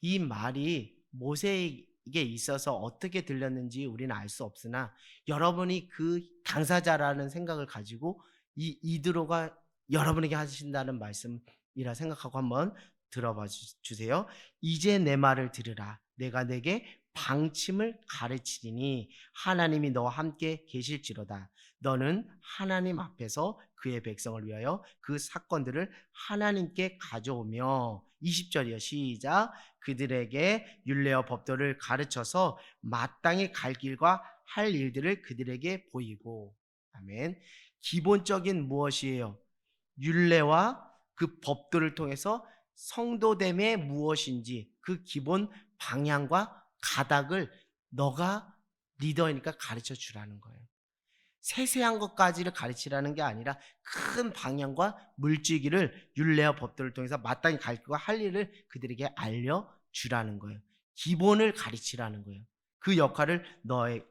Speaker 1: 이 말이 모세에게 있어서 어떻게 들렸는지 우리는 알 수 없으나 여러분이 그 당사자라는 생각을 가지고 이 이드로가 여러분에게 하신다는 말씀이라 생각하고 한번 들어봐 주세요. 이제 내 말을 들으라. 내가 내게 방침을 가르치리니 하나님이 너와 함께 계실지로다. 너는 하나님 앞에서 그의 백성을 위하여 그 사건들을 하나님께 가져오며 20절이요. 시작. 그들에게 율례와 법도를 가르쳐서 마땅히 갈 길과 할 일들을 그들에게 보이고. 아멘. 기본적인 무엇이에요? 율례와 그 법도를 통해서 성도됨의 무엇인지 그 기본 방향과 가닥을 너가 리더이니까 가르쳐 주라는 거예요. 세세한 것까지를 가르치라는 게 아니라 큰 방향과 물질기를 율례와 법도를 통해서 마땅히 갈 길과 할 일을 그들에게 알려주라는 거예요. 기본을 가르치라는 거예요. 그 역할을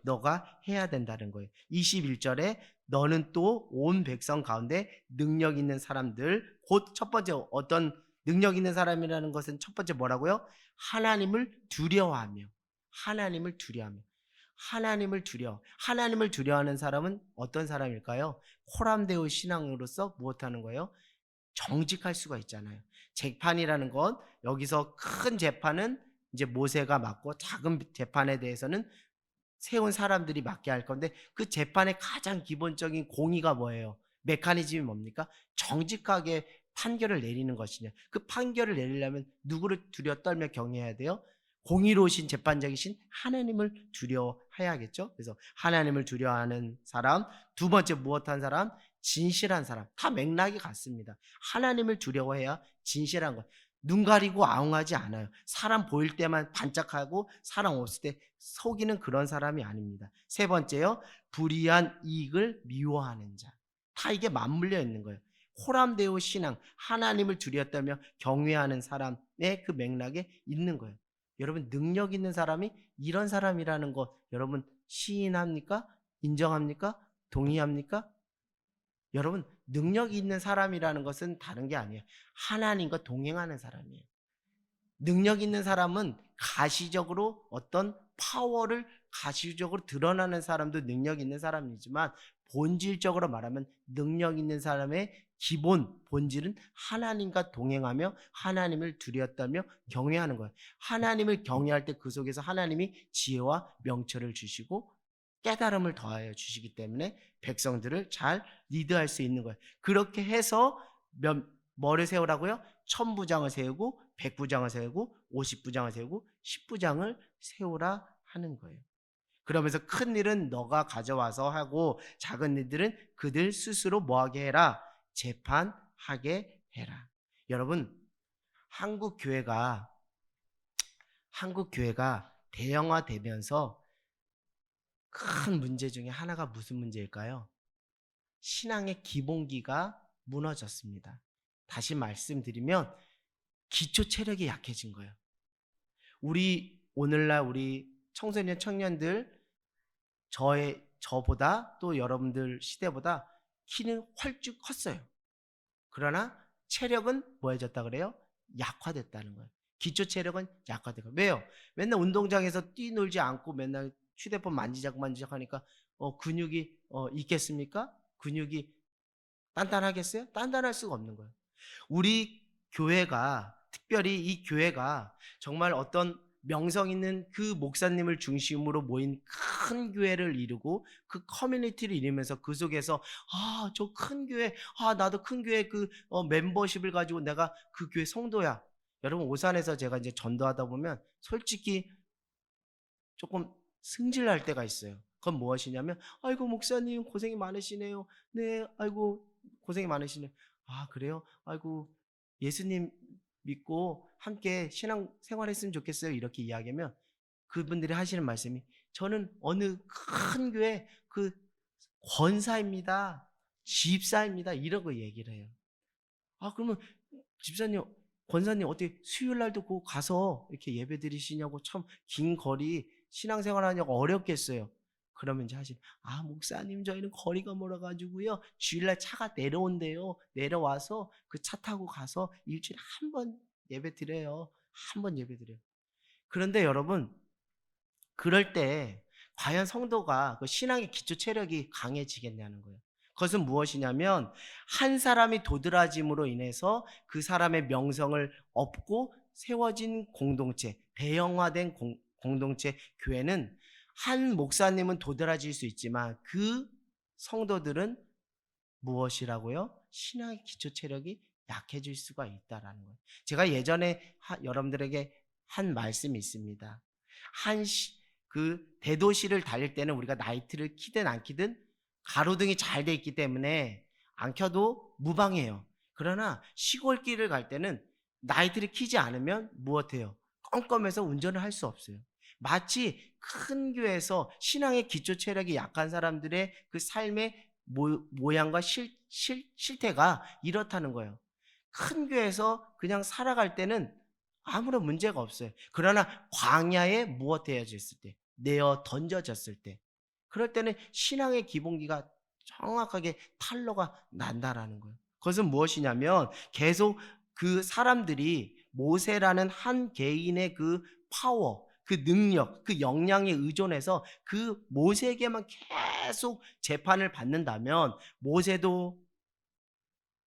Speaker 1: 너가 해야 된다는 거예요. 21절에 너는 또 온 백성 가운데 능력 있는 사람들, 곧 첫 번째 어떤 능력 있는 사람이라는 것은 첫 번째 뭐라고요? 하나님을 두려워하며 하나님을 두려워하는 사람은 어떤 사람일까요? 코람데오 신앙으로서 무엇하는 거예요? 정직할 수가 있잖아요. 재판이라는 건 여기서 큰 재판은 이제 모세가 맡고 작은 재판에 대해서는 세운 사람들이 맡게 할 건데 그 재판의 가장 기본적인 공의가 뭐예요? 메커니즘이 뭡니까? 정직하게 판결을 내리는 것이냐. 그 판결을 내리려면 누구를 두려워 떨며 경외해야 돼요? 공의로우신 재판장이신 하나님을 두려워해야겠죠. 그래서 하나님을 두려워하는 사람, 두 번째 무엇한 사람? 진실한 사람. 다 맥락이 같습니다. 하나님을 두려워해야 진실한 것. 눈 가리고 아웅하지 않아요. 사람 보일 때만 반짝하고 사람 없을 때 속이는 그런 사람이 아닙니다. 세 번째요, 불의한 이익을 미워하는 자. 다 이게 맞물려 있는 거예요. 호람데오 신앙, 하나님을 두려웠다며 경외하는 사람의 그 맥락에 있는 거예요. 여러분, 능력 있는 사람이 이런 사람이라는 것 여러분 시인합니까? 인정합니까? 동의합니까? 여러분, 능력 있는 사람이라는 것은 다른 게 아니에요. 하나님과 동행하는 사람이에요. 능력 있는 사람은 가시적으로 어떤 파워를 가시적으로 드러나는 사람도 능력 있는 사람이지만 본질적으로 말하면 능력 있는 사람의 기본 본질은 하나님과 동행하며 하나님을 두려웠다며 경외하는 거예요. 하나님을 경외할 때 그 속에서 하나님이 지혜와 명철을 주시고 깨달음을 더하여 주시기 때문에 백성들을 잘 리드할 수 있는 거예요. 그렇게 해서 뭐를 세우라고요? 1000부장을 세우고 100부장을 세우고 50부장을 세우고 10부장을 세우라 하는 거예요. 그러면서 큰 일은 너가 가져와서 하고 작은 일들은 그들 스스로 뭐하게 해라? 재판하게 해라. 여러분, 한국 교회가 대형화되면서 큰 문제 중에 하나가 무슨 문제일까요? 신앙의 기본기가 무너졌습니다. 다시 말씀드리면 기초 체력이 약해진 거예요. 오늘날 우리 청소년 청년들 저보다 또 여러분들 시대보다 키는 훨씬 컸어요. 그러나 체력은 뭐해졌다 그래요? 약화됐다는 거예요. 기초 체력은 약화되고. 왜요? 맨날 운동장에서 뛰놀지 않고 맨날 휴대폰 만지작 하니까 근육이 있겠습니까? 근육이 단단하겠어요? 단단할 수가 없는 거예요. 우리 교회가 특별히 이 교회가 정말 어떤 명성 있는 그 목사님을 중심으로 모인 큰 교회를 이루고 그 커뮤니티를 이루면서 그 속에서 저 큰 교회, 나도 큰 교회 멤버십을 가지고 내가 그 교회 성도야. 여러분, 오산에서 제가 이제 전도하다 보면 솔직히 조금 승질날 때가 있어요. 그건 무엇이냐면, 아이고 목사님 고생이 많으시네요. 네, 아이고 고생이 많으시네요. 아, 그래요? 아이고, 예수님 믿고 함께 신앙 생활했으면 좋겠어요. 이렇게 이야기하면 그분들이 하시는 말씀이, 저는 어느 큰 교회 그 권사입니다, 집사입니다, 이러고 얘기를 해요. 그러면 집사님, 권사님 어떻게 수요일 날도 그 가서 이렇게 예배 드리시냐고, 참 긴 거리 신앙생활 하냐고 어렵겠어요. 그러면 이제 목사님 저희는 거리가 멀어가지고요, 주일날 차가 내려온대요. 내려와서 그 차 타고 가서 일주일에 한 번 예배 드려요. 한 번 예배 드려요. 그런데 여러분, 그럴 때 과연 성도가 그 신앙의 기초 체력이 강해지겠냐는 거예요. 그것은 무엇이냐면, 한 사람이 도드라짐으로 인해서 그 사람의 명성을 업고 세워진 공동체, 대형화된 공동체 교회는, 한 목사님은 도드라질 수 있지만 그 성도들은 무엇이라고요? 신앙의 기초 체력이 약해질 수가 있다라는 거예요. 제가 예전에 여러분들에게 한 말씀이 있습니다. 그 대도시를 달릴 때는 우리가 나이트를 켜든 안 켜든 가로등이 잘 돼 있기 때문에 안 켜도 무방해요. 그러나 시골길을 갈 때는 나이트를 켜지 않으면 무엇해요? 껌껌해서 운전을 할 수 없어요. 마치 큰 교회에서 신앙의 기초 체력이 약한 사람들의 그 삶의 모양과 실태가 이렇다는 거예요. 큰 교회에서 그냥 살아갈 때는 아무런 문제가 없어요. 그러나 광야에 무엇되어졌을 때, 내어 던져졌을 때, 그럴 때는 신앙의 기본기가 정확하게 탄로가 난다라는 거예요. 그것은 무엇이냐면, 계속 그 사람들이 모세라는 한 개인의 그 파워, 그 능력, 그 역량에 의존해서 그 모세에게만 계속 재판을 받는다면 모세도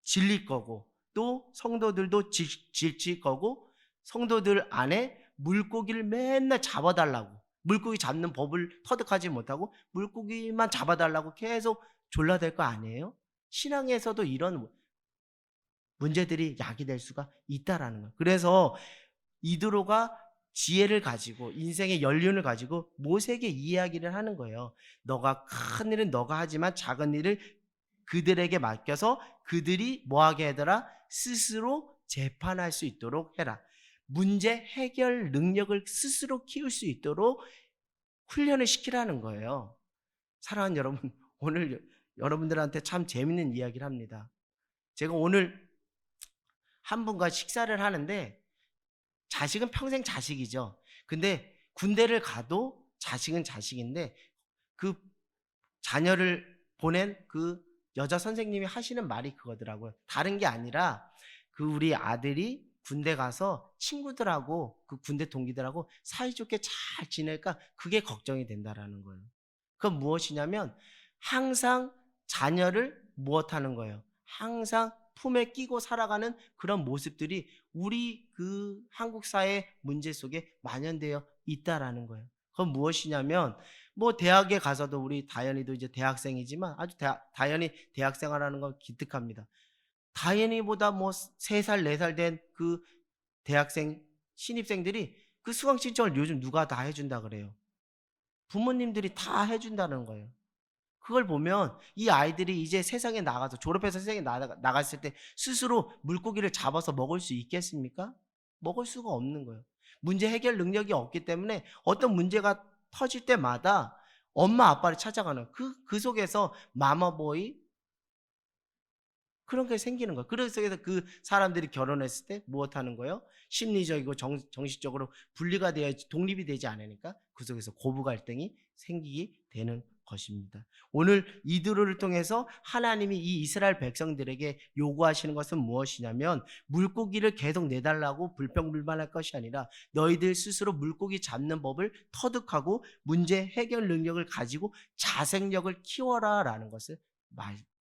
Speaker 1: 질릴 거고, 또 성도들도 질질 거고, 성도들 안에 물고기를 맨날 잡아달라고, 물고기 잡는 법을 터득하지 못하고 물고기만 잡아달라고 계속 졸라댈 거 아니에요? 신앙에서도 이런 문제들이 야기될 수가 있다라는 거예요. 그래서 이드로가 지혜를 가지고, 인생의 연륜을 가지고 모세에게 이야기를 하는 거예요. 너가 큰 일은 너가 하지만 작은 일을 그들에게 맡겨서 그들이 뭐하게 하더라? 스스로 재판할 수 있도록 해라. 문제 해결 능력을 스스로 키울 수 있도록 훈련을 시키라는 거예요. 사랑하는 여러분, 오늘 여러분들한테 참 재밌는 이야기를 합니다. 제가 오늘 한 분과 식사를 하는데, 자식은 평생 자식이죠. 근데 군대를 가도 자식은 자식인데, 그 자녀를 보낸 그 여자 선생님이 하시는 말이 그거더라고요. 다른 게 아니라, 그 우리 아들이 군대 가서 친구들하고 그 군대 동기들하고 사이좋게 잘 지낼까, 그게 걱정이 된다라는 거예요. 그건 무엇이냐면, 항상 자녀를 무엇하는 거예요? 항상 품에 끼고 살아가는 그런 모습들이 우리 그 한국 사회 문제 속에 만연되어 있다라는 거예요. 그건 무엇이냐면, 뭐 대학에 가서도, 우리 다현이도 이제 대학생이지만 아주 다현이 대학생활하는 건 기특합니다. 다현이보다 뭐 3살 4살 된 그 대학생 신입생들이 그 수강 신청을 요즘 누가 다 해준다 그래요? 부모님들이 다 해준다는 거예요. 그걸 보면 이 아이들이 이제 세상에 나가서, 졸업해서 세상에 나갔을 때 스스로 물고기를 잡아서 먹을 수 있겠습니까? 먹을 수가 없는 거예요. 문제 해결 능력이 없기 때문에 어떤 문제가 터질 때마다 엄마 아빠를 찾아가는, 그 속에서 마마보이, 그런 게 생기는 거예요. 그래서 그 사람들이 결혼했을 때 무엇하는 거예요? 심리적이고 정신적으로 분리가 되어야지, 독립이 되지 않으니까 그 속에서 고부 갈등이 생기게 되는 것입니다. 오늘 이드로를 통해서 하나님이 이 이스라엘 백성들에게 요구하시는 것은 무엇이냐면, 물고기를 계속 내달라고 불평불만할 것이 아니라 너희들 스스로 물고기 잡는 법을 터득하고 문제 해결 능력을 가지고 자생력을 키워라 라는 것을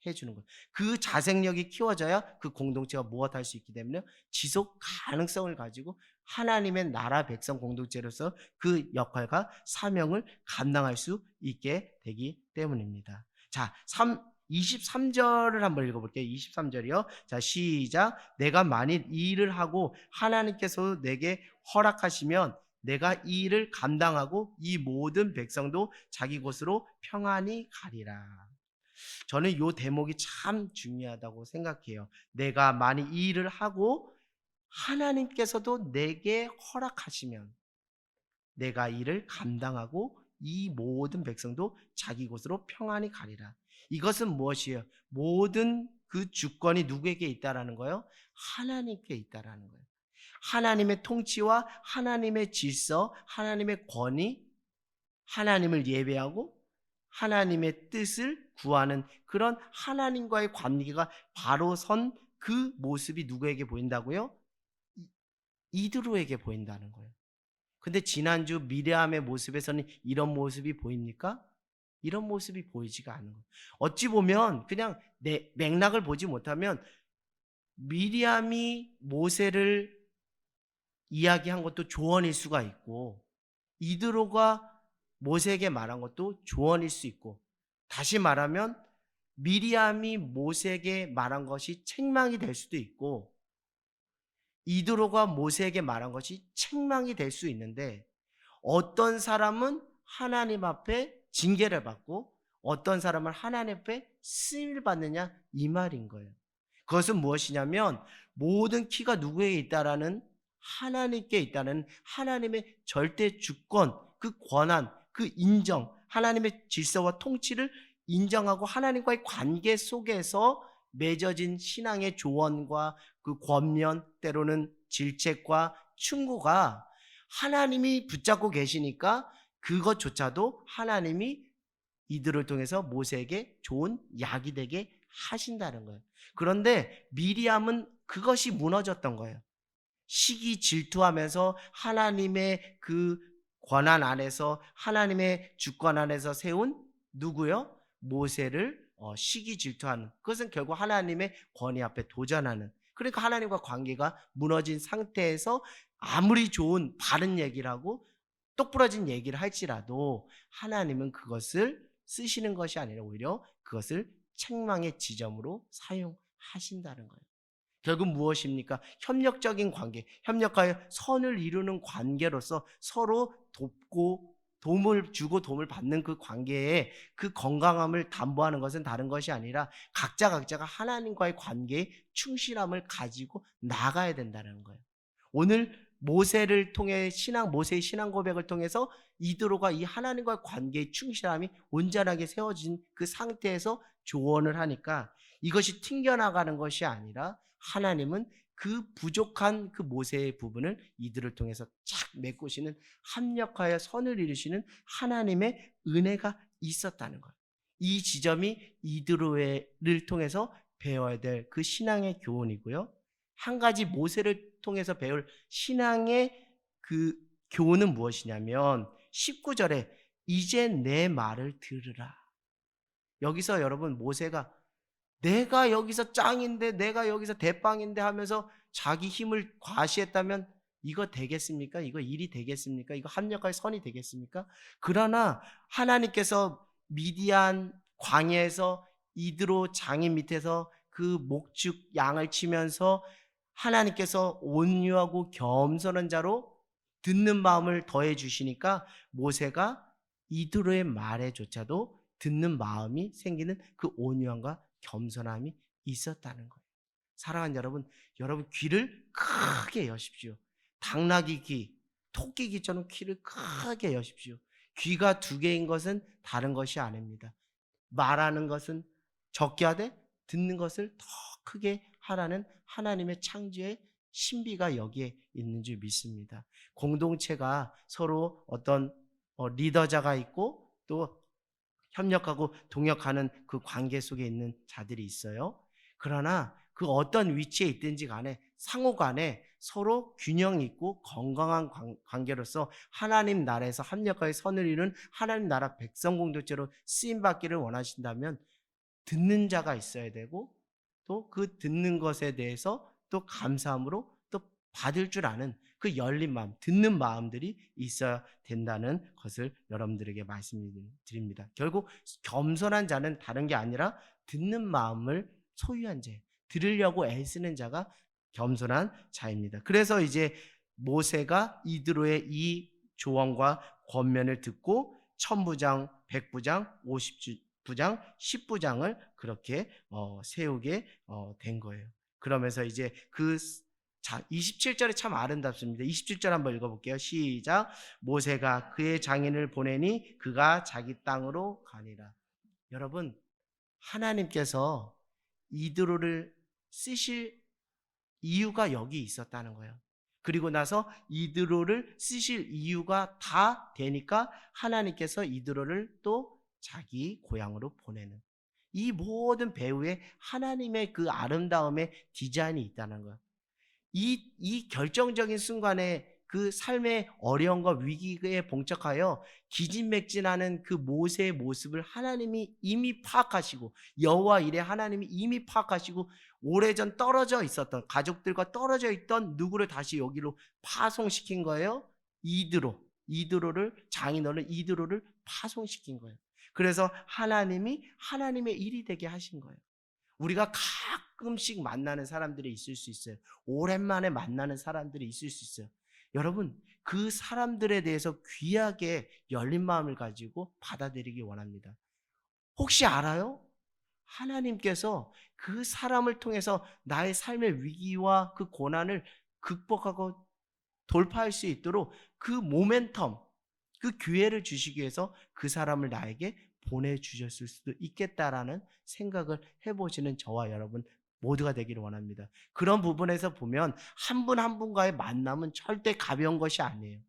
Speaker 1: 해주는 거예요. 그 자생력이 키워져야 그 공동체가 무엇할 수 있기 때문에 지속 가능성을 가지고 하나님의 나라 백성 공동체로서 그 역할과 사명을 감당할 수 있게 되기 때문입니다. 자, 23절을 한번 읽어볼게요. 23절이요. 자, 시작. 내가 만일 이 일을 하고 하나님께서 내게 허락하시면 내가 이 일을 감당하고 이 모든 백성도 자기 곳으로 평안히 가리라. 저는 이 대목이 참 중요하다고 생각해요. 내가 만일 이 일을 하고 하나님께서도 내게 허락하시면 내가 이를 감당하고 이 모든 백성도 자기 곳으로 평안히 가리라. 이것은 무엇이에요? 모든 그 주권이 누구에게 있다라는 거예요? 하나님께 있다라는 거예요. 하나님의 통치와 하나님의 질서, 하나님의 권위, 하나님을 예배하고 하나님의 뜻을 구하는 그런 하나님과의 관계가 바로 선 그 모습이 누구에게 보인다고요? 이드로에게 보인다는 거예요. 근데 지난주 미리암의 모습에서는 이런 모습이 보입니까? 이런 모습이 보이지가 않는 거예요. 어찌 보면 그냥 내 맥락을 보지 못하면 미리암이 모세를 이야기한 것도 조언일 수가 있고 이드로가 모세에게 말한 것도 조언일 수 있고, 다시 말하면 미리암이 모세에게 말한 것이 책망이 될 수도 있고 이드로가 모세에게 말한 것이 책망이 될 수 있는데, 어떤 사람은 하나님 앞에 징계를 받고 어떤 사람은 하나님 앞에 쓰임을 받느냐, 이 말인 거예요. 그것은 무엇이냐면 모든 키가 누구에게 있다라는, 하나님께 있다는 하나님의 절대 주권, 그 권한, 그 인정, 하나님의 질서와 통치를 인정하고 하나님과의 관계 속에서 맺어진 신앙의 조언과 그 권면, 때로는 질책과 충고가 하나님이 붙잡고 계시니까 그것조차도 하나님이 이들을 통해서 모세에게 좋은 약이 되게 하신다는 거예요. 그런데 미리암은 그것이 무너졌던 거예요. 시기 질투하면서 하나님의 그 권한 안에서, 하나님의 주권 안에서 세운 누구요? 모세를 시기 질투하는, 그것은 결국 하나님의 권위 앞에 도전하는, 그러니까 하나님과 관계가 무너진 상태에서 아무리 좋은 바른 얘기를 하고 똑부러진 얘기를 할지라도 하나님은 그것을 쓰시는 것이 아니라 오히려 그것을 책망의 지점으로 사용하신다는 거예요. 결국 무엇입니까? 협력적인 관계, 협력하여 선을 이루는 관계로서 서로 돕고 도움을 주고 도움을 받는 그 관계에 그 건강함을 담보하는 것은 다른 것이 아니라 각자가 하나님과의 관계에 충실함을 가지고 나가야 된다는 거예요. 오늘 모세를 통해 모세의 신앙 고백을 통해서 이드로가 이 하나님과의 관계의 충실함이 온전하게 세워진 그 상태에서 조언을 하니까 이것이 튕겨나가는 것이 아니라 하나님은 그 부족한 그 모세의 부분을 이들을 통해서 착 메꾸시는, 합력하여 선을 이루시는 하나님의 은혜가 있었다는 거예요. 이 지점이 이드로를 통해서 배워야 될 그 신앙의 교훈이고요. 한 가지 모세를 통해서 배울 신앙의 그 교훈은 무엇이냐면 19절에 이제 내 말을 들으라. 여기서 여러분 모세가 내가 여기서 짱인데, 내가 여기서 대빵인데 하면서 자기 힘을 과시했다면 이거 되겠습니까? 이거 일이 되겠습니까? 이거 합력할 선이 되겠습니까? 그러나 하나님께서 미디안 광야에서 이드로 장인 밑에서 그 목축 양을 치면서 하나님께서 온유하고 겸손한 자로 듣는 마음을 더해 주시니까 모세가 이드로의 말에조차도 듣는 마음이 생기는 그 온유함과 겸손함이 있었다는 거예요. 사랑하는 여러분, 여러분 귀를 크게 여십시오. 당나귀 귀, 토끼 귀처럼 귀를 크게 여십시오. 귀가 두 개인 것은 다른 것이 아닙니다. 말하는 것은 적게 하되 듣는 것을 더 크게 하라는 하나님의 창조의 신비가 여기에 있는 줄 믿습니다. 공동체가 서로 어떤 리더자가 있고 또 협력하고 동역하는 그 관계 속에 있는 자들이 있어요. 그러나 그 어떤 위치에 있든지 간에 상호 간에 서로 균형 있고 건강한 관계로서 하나님 나라에서 합력하여 선을 이룬 하나님 나라 백성 공동체로 쓰임받기를 원하신다면 듣는 자가 있어야 되고 또 그 듣는 것에 대해서 또 감사함으로 또 받을 줄 아는 그 열린 마음, 듣는 마음들이 있어야 된다는 것을 여러분들에게 말씀드립니다. 결국 겸손한 자는 다른 게 아니라 듣는 마음을 소유한 자, 들으려고 애쓰는 자가 겸손한 자입니다. 그래서 이제 모세가 이드로의 이 조언과 권면을 듣고 천부장, 백부장, 50부장, 10부장을 그렇게 세우게 된 거예요. 그러면서 이제 27절이 참 아름답습니다. 27절 한번 읽어볼게요. 시작. 모세가 그의 장인을 보내니 그가 자기 땅으로 가니라. 여러분, 하나님께서 이드로를 쓰실 이유가 여기 있었다는 거예요. 그리고 나서 이드로를 쓰실 이유가 다 되니까 하나님께서 이드로를 또 자기 고향으로 보내는, 이 모든 배후에 하나님의 그 아름다움의 디자인이 있다는 거예요. 이 결정적인 순간에 그 삶의 어려움과 위기에 봉착하여 기진맥진하는 그 모세의 모습을 하나님이 이미 파악하시고, 여호와 이레 하나님이 이미 파악하시고, 오래전 떨어져 있었던 가족들과 떨어져 있던 누구를 다시 여기로 파송시킨 거예요. 이드로를, 장인어른 이드로를 파송시킨 거예요. 그래서 하나님이 하나님의 일이 되게 하신 거예요. 우리가 가끔씩 만나는 사람들이 있을 수 있어요. 오랜만에 만나는 사람들이 있을 수 있어요. 여러분, 그 사람들에 대해서 귀하게 열린 마음을 가지고 받아들이기 원합니다. 혹시 알아요? 하나님께서 그 사람을 통해서 나의 삶의 위기와 그 고난을 극복하고 돌파할 수 있도록 그 모멘텀, 그 기회를 주시기 위해서 그 사람을 나에게 보내주셨을 수도 있겠다라는 생각을 해보시는 저와 여러분 모두가 되기를 원합니다. 그런 부분에서 보면 한 분 한 분과의 만남은 절대 가벼운 것이 아니에요.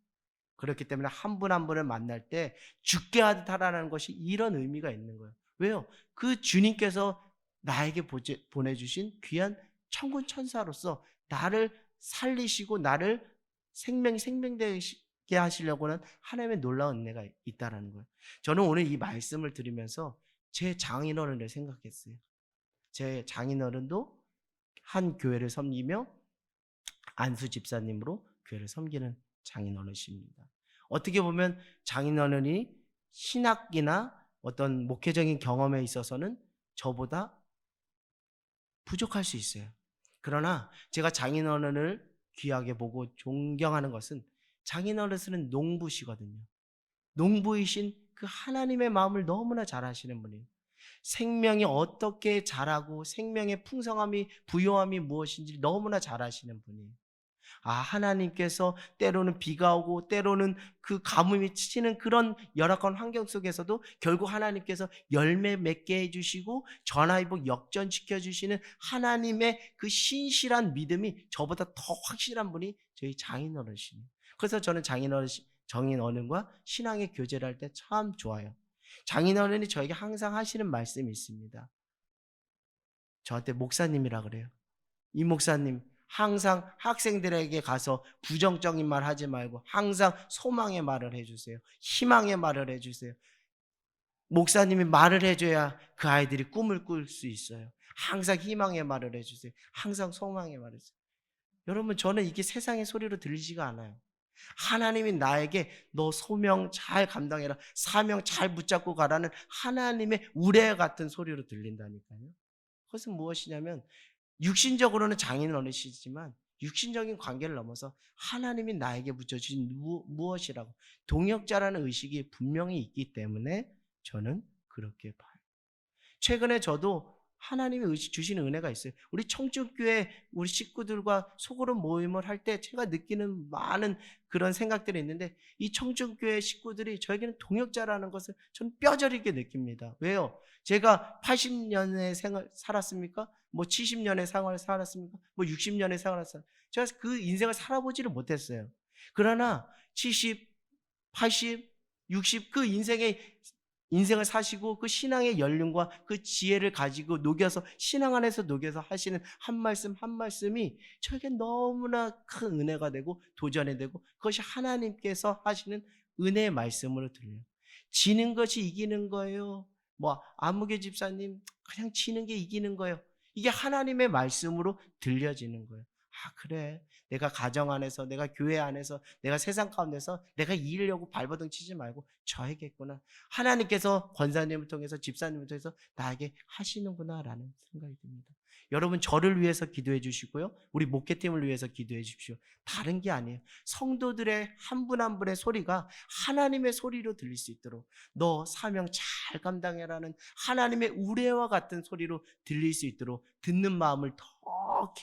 Speaker 1: 그렇기 때문에 한 분 한 분을 만날 때 죽게 하듯 하라는 것이 이런 의미가 있는 거예요. 왜요? 그 주님께서 나에게 보내주신 귀한 천군 천사로서 나를 살리시고 나를 생명되게 하시려고는 하나님의 놀라운 은혜가 있다는 거예요. 저는 오늘 이 말씀을 들으면서 제 장인어른을 생각했어요. 제 장인어른도 한 교회를 섬기며 안수 집사님으로 교회를 섬기는 장인어른이십니다. 어떻게 보면 장인어른이 신학이나 어떤 목회적인 경험에 있어서는 저보다 부족할 수 있어요. 그러나 제가 장인어른을 귀하게 보고 존경하는 것은 장인어른은 농부시거든요. 농부이신 그 하나님의 마음을 너무나 잘 아시는 분이에요. 생명이 어떻게 자라고 생명의 풍성함이 부요함이 무엇인지 너무나 잘 아시는 분이에요. 하나님께서 때로는 비가 오고 때로는 그 가뭄이 치는 그런 열악한 환경 속에서도 결국 하나님께서 열매 맺게 해주시고 전화위복 역전시켜 주시는 하나님의 그 신실한 믿음이 저보다 더 확실한 분이 저희 장인어른이시네요. 그래서 저는 장인어른과 신앙의 교제를 할 때 참 좋아요. 장인어른이 저에게 항상 하시는 말씀이 있습니다. 저한테 목사님이라 그래요. 이 목사님 항상 학생들에게 가서 부정적인 말 하지 말고 항상 소망의 말을 해주세요. 희망의 말을 해주세요. 목사님이 말을 해줘야 그 아이들이 꿈을 꿀 수 있어요. 항상 희망의 말을 해주세요. 항상 소망의 말을 해주세요. 여러분, 저는 이게 세상의 소리로 들리지가 않아요. 하나님이 나에게 너 소명 잘 감당해라, 사명 잘 붙잡고 가라는 하나님의 우레 같은 소리로 들린다니까요. 그것은 무엇이냐면 육신적으로는 장인어른이시지만 육신적인 관계를 넘어서 하나님이 나에게 붙여주신 무엇이라고 동역자라는 의식이 분명히 있기 때문에 저는 그렇게 봐요. 최근에 저도 하나님이 주시는 은혜가 있어요. 우리 청중교회 우리 식구들과 소그룹 모임을 할 때 제가 느끼는 많은 그런 생각들이 있는데, 이 청중교회 식구들이 저에게는 동역자라는 것을 저는 뼈저리게 느낍니다. 왜요? 제가 80년의 생활 살았습니까? 뭐 70년의 생활을 살았습니까? 뭐 60년의 생활을 살았습니까? 제가 그 인생을 살아보지를 못했어요. 그러나 70, 80, 60 그 인생을 사시고 그 신앙의 연륜과 그 지혜를 가지고 녹여서 신앙 안에서 녹여서 하시는 한 말씀 한 말씀이 저에게 너무나 큰 은혜가 되고 도전이 되고, 그것이 하나님께서 하시는 은혜의 말씀으로 들려요. 지는 것이 이기는 거예요. 뭐 아무개 집사님 그냥 지는 게 이기는 거예요. 이게 하나님의 말씀으로 들려지는 거예요. 아, 그래. 내가 가정 안에서, 내가 교회 안에서, 내가 세상 가운데서 내가 이기려고 발버둥 치지 말고 져야겠구나. 하나님께서 권사님을 통해서, 집사님을 통해서 나에게 하시는구나라는 생각이 듭니다. 여러분, 저를 위해서 기도해 주시고요. 우리 목회팀을 위해서 기도해 주십시오. 다른 게 아니에요. 성도들의 한 분 한 분의 소리가 하나님의 소리로 들릴 수 있도록, 너 사명 잘 감당해라는 하나님의 우레와 같은 소리로 들릴 수 있도록 듣는 마음을 더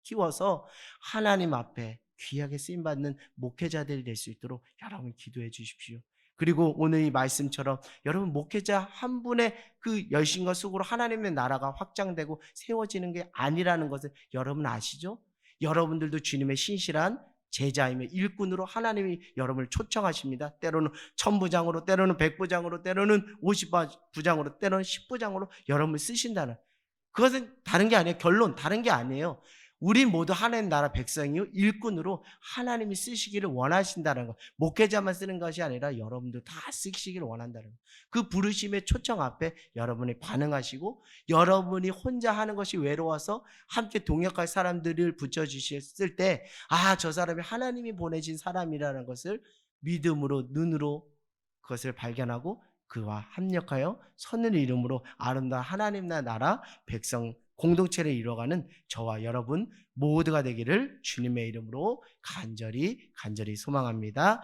Speaker 1: 키워서 하나님 앞에 귀하게 쓰임받는 목회자들이 될 수 있도록 여러분 기도해 주십시오. 그리고 오늘 이 말씀처럼 여러분 목회자 한 분의 그 열심과 수고로 하나님의 나라가 확장되고 세워지는 게 아니라는 것을 여러분 아시죠? 여러분들도 주님의 신실한 제자임의 일꾼으로 하나님이 여러분을 초청하십니다. 때로는 1000부장으로, 때로는 100부장으로, 때로는 50부장으로, 때로는 10부장으로 여러분을 쓰신다는, 그것은 다른 게 아니에요. 결론 다른 게 아니에요. 우리 모두 하나님 나라 백성이요 일꾼으로 하나님이 쓰시기를 원하신다는 것. 목회자만 쓰는 것이 아니라 여러분도 다 쓰시기를 원한다는 것. 그 부르심의 초청 앞에 여러분이 반응하시고, 여러분이 혼자 하는 것이 외로워서 함께 동역할 사람들을 붙여주셨을 때, 아, 저 사람이 하나님이 보내신 사람이라는 것을 믿음으로, 눈으로 그것을 발견하고 그와 합력하여 선을 이름으로 아름다운 하나님 나라 백성 공동체를 이뤄가는 저와 여러분 모두가 되기를 주님의 이름으로 간절히 소망합니다.